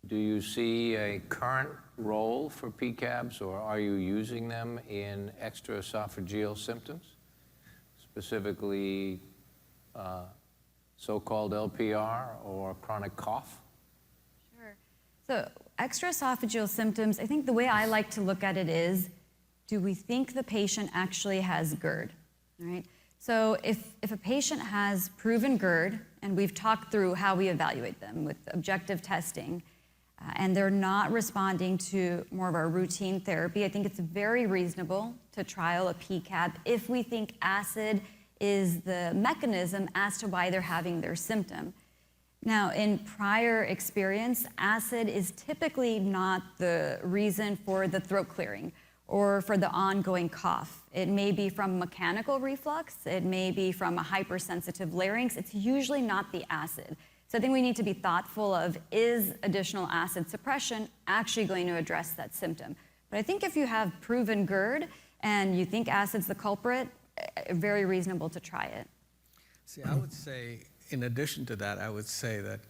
Do you see a current role for PCABs, or are you using them in extraesophageal symptoms, specifically so-called LPR or chronic cough? Sure. So extraesophageal symptoms, I think the way I like to look at it is, do we think the patient actually has GERD? All right. So if a patient has proven GERD, and we've talked through how we evaluate them with objective testing, and they're not responding to more of our routine therapy, I think it's very reasonable to trial a PCAB if we think acid is the mechanism as to why they're having their symptom. Now, in prior experience, acid is typically not the reason for the throat clearing or for the ongoing cough. It may be from mechanical reflux, it may be from a hypersensitive larynx. It's usually not the acid. So I think we need to be thoughtful of, is additional acid suppression actually going to address that symptom? But I think if you have proven GERD and you think acid's the culprit, very reasonable to try it. See, I would say, in addition to that, I would say that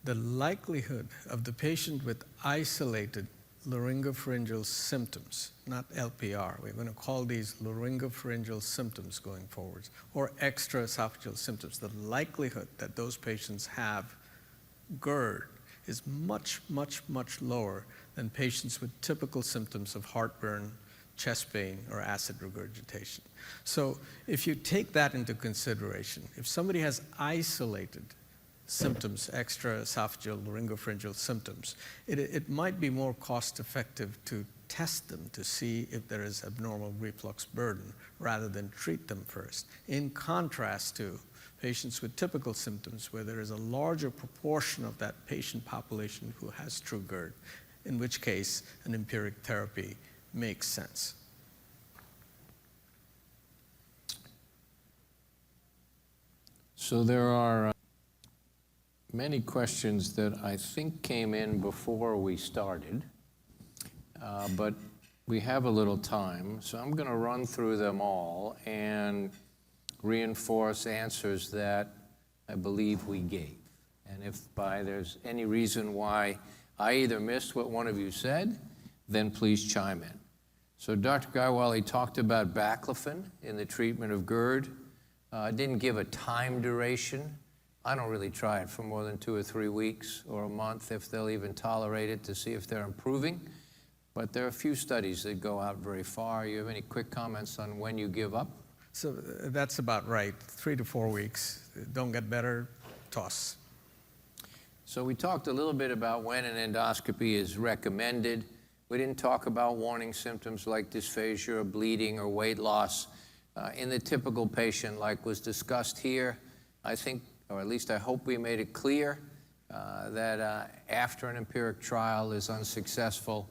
the likelihood of the patient with isolated laryngopharyngeal symptoms, not LPR, we're going to call these laryngopharyngeal symptoms going forwards, or extraesophageal symptoms, the likelihood that those patients have GERD is much, much, much lower than patients with typical symptoms of heartburn, chest pain, or acid regurgitation. So if you take that into consideration, if somebody has isolated symptoms, extraesophageal laryngopharyngeal symptoms, it might be more cost effective to test them to see if there is abnormal reflux burden rather than treat them first. In contrast to patients with typical symptoms where there is a larger proportion of that patient population who has true GERD, in which case an empiric therapy makes sense. So there are many questions that I think came in before we started, but we have a little time, so I'm going to run through them all and reinforce answers that I believe we gave. And if there's any reason why I either missed what one of you said, then please chime in. So Dr. Gaiwali talked about baclofen in the treatment of GERD. Didn't give a time duration. I don't really try it for more than 2 or 3 weeks or a month if they'll even tolerate it to see if they're improving. But there are a few studies that go out very far. You have any quick comments on when you give up? So that's about right, 3 to 4 weeks. Don't get better, toss. So we talked a little bit about when an endoscopy is recommended. We didn't talk about warning symptoms like dysphagia or bleeding or weight loss. In the typical patient, like was discussed here, I think, or at least I hope we made it clear that after an empiric trial is unsuccessful,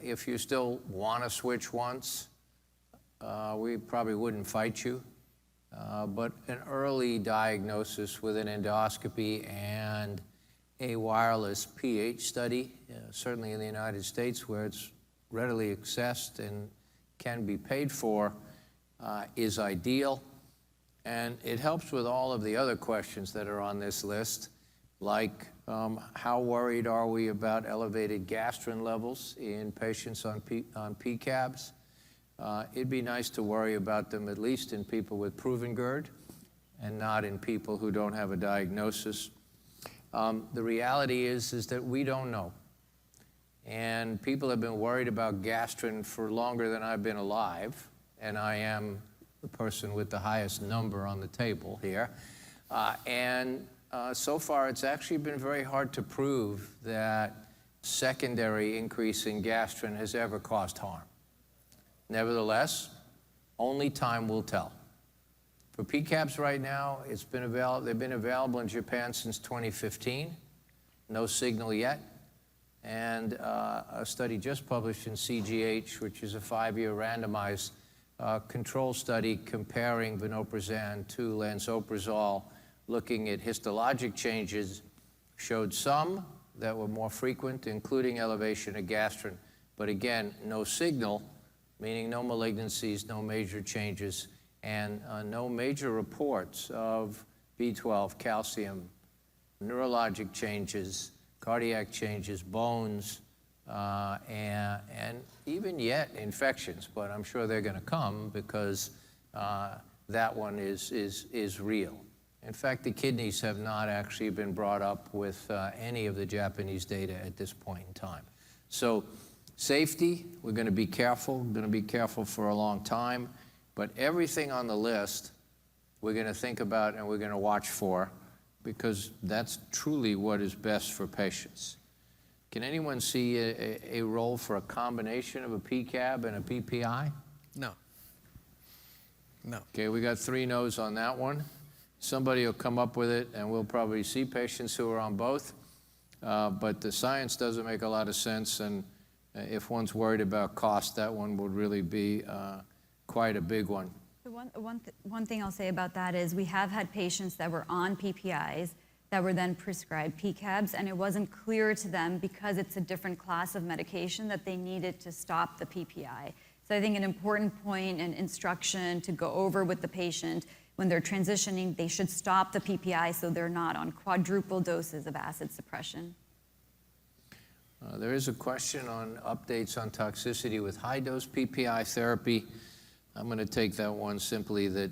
if you still want to switch once, we probably wouldn't fight you. But an early diagnosis with an endoscopy and a wireless pH study, certainly in the United States where it's readily accessed and can be paid for, is ideal. And it helps with all of the other questions that are on this list, like how worried are we about elevated gastrin levels in patients on PCABs? It'd be nice to worry about them at least in people with proven GERD and not in people who don't have a diagnosis. The reality is that we don't know. And people have been worried about gastrin for longer than I've been alive, and I am the person with the highest number on the table here. So far, it's actually been very hard to prove that secondary increase in gastrin has ever caused harm. Nevertheless, only time will tell. For PCABs right now, they've been available in Japan since 2015. No signal yet. And a study just published in CGH, which is a 5-year randomized control study comparing vonoprazan to lansoprazole, looking at histologic changes, showed some that were more frequent, including elevation of gastrin. But again, no signal, meaning no malignancies, no major changes, and no major reports of B12, calcium, neurologic changes, cardiac changes, bones, and even yet infections. But I'm sure they're going to come because that one is real. In fact, the kidneys have not actually been brought up with any of the Japanese data at this point in time. So safety, we're going to be careful. We're going to be careful for a long time. But everything on the list, we're going to think about and we're going to watch for, because that's truly what is best for patients. Can anyone see a role for a combination of a PCAB and a PPI? No. No. Okay, we got 3 no's on that one. Somebody will come up with it, and we'll probably see patients who are on both. But the science doesn't make a lot of sense, and if one's worried about cost, that one would really be quite a big one. The one thing I'll say about that is we have had patients that were on PPIs that were then prescribed PCABs, and it wasn't clear to them because it's a different class of medication that they needed to stop the PPI. So I think an important point and instruction to go over with the patient when they're transitioning, they should stop the PPI so they're not on quadruple doses of acid suppression. There is a question on updates on toxicity with high-dose PPI therapy. I'm going to take that one simply that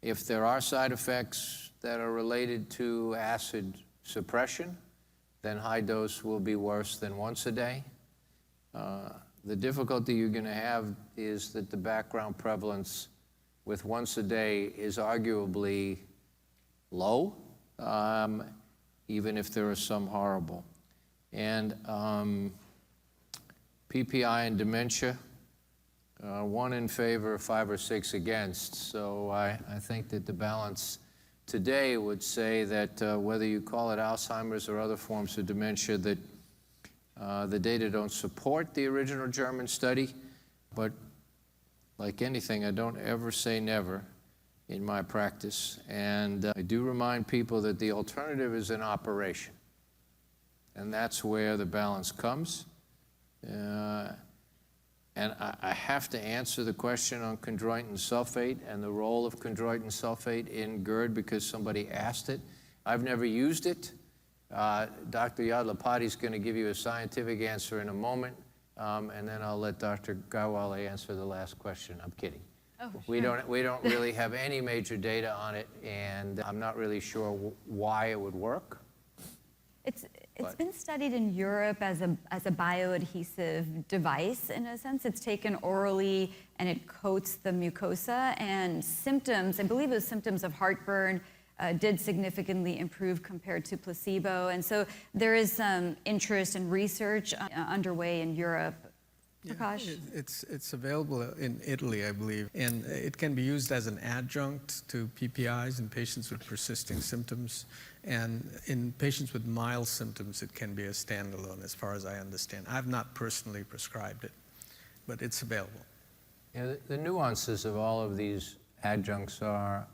if there are side effects that are related to acid suppression, then high dose will be worse than once a day. The difficulty you're going to have is that the background prevalence with once a day is arguably low, even if there are some horrible. And PPI and dementia, 1 in favor, 5 or 6 against. So I think that the balance today would say that whether you call it Alzheimer's or other forms of dementia, that the data don't support the original German study, but like anything, I don't ever say never in my practice. And I do remind people that the alternative is an operation. And that's where the balance comes. And I have to answer the question on chondroitin sulfate and the role of chondroitin sulfate in GERD because somebody asked it. I've never used it. Dr. Yadlapati is going to give you a scientific answer in a moment, and then I'll let Dr. Gawale answer the last question. I'm kidding. Oh, We sure. don't really have any major data on it, and I'm not really sure why it would work. It's been studied in Europe as a bioadhesive device, in a sense. It's taken orally and it coats the mucosa, and symptoms, I believe it was symptoms of heartburn, did significantly improve compared to placebo. And so there is some interest and research underway in Europe. Prakash? Yeah, it's available in Italy, I believe, and it can be used as an adjunct to PPIs in patients with persisting symptoms, and in patients with mild symptoms, it can be a standalone, as far as I understand. I've not personally prescribed it, but it's available. Yeah, the nuances of all of these adjuncts are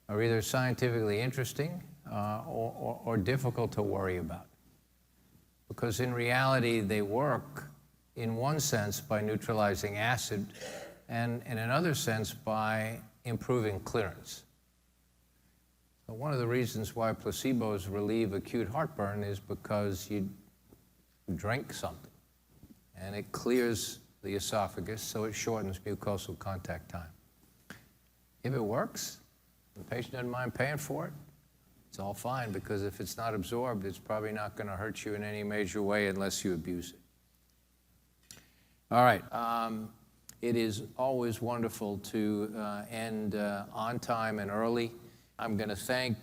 either scientifically interesting or difficult to worry about, because in reality, they work in one sense by neutralizing acid, and in another sense by improving clearance. So one of the reasons why placebos relieve acute heartburn is because you drink something, and it clears the esophagus, so it shortens mucosal contact time. If it works, the patient doesn't mind paying for it, it's all fine, because if it's not absorbed, it's probably not going to hurt you in any major way unless you abuse it. All right. It is always wonderful to end on time and early. I'm going to thank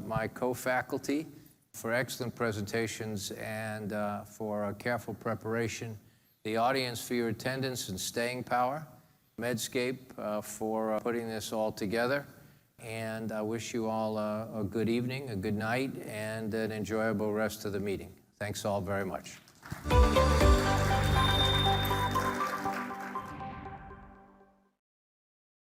my co-faculty for excellent presentations and for careful preparation, the audience for your attendance and staying power, Medscape for putting this all together, and I wish you all a good evening, a good night, and an enjoyable rest of the meeting. Thanks all very much.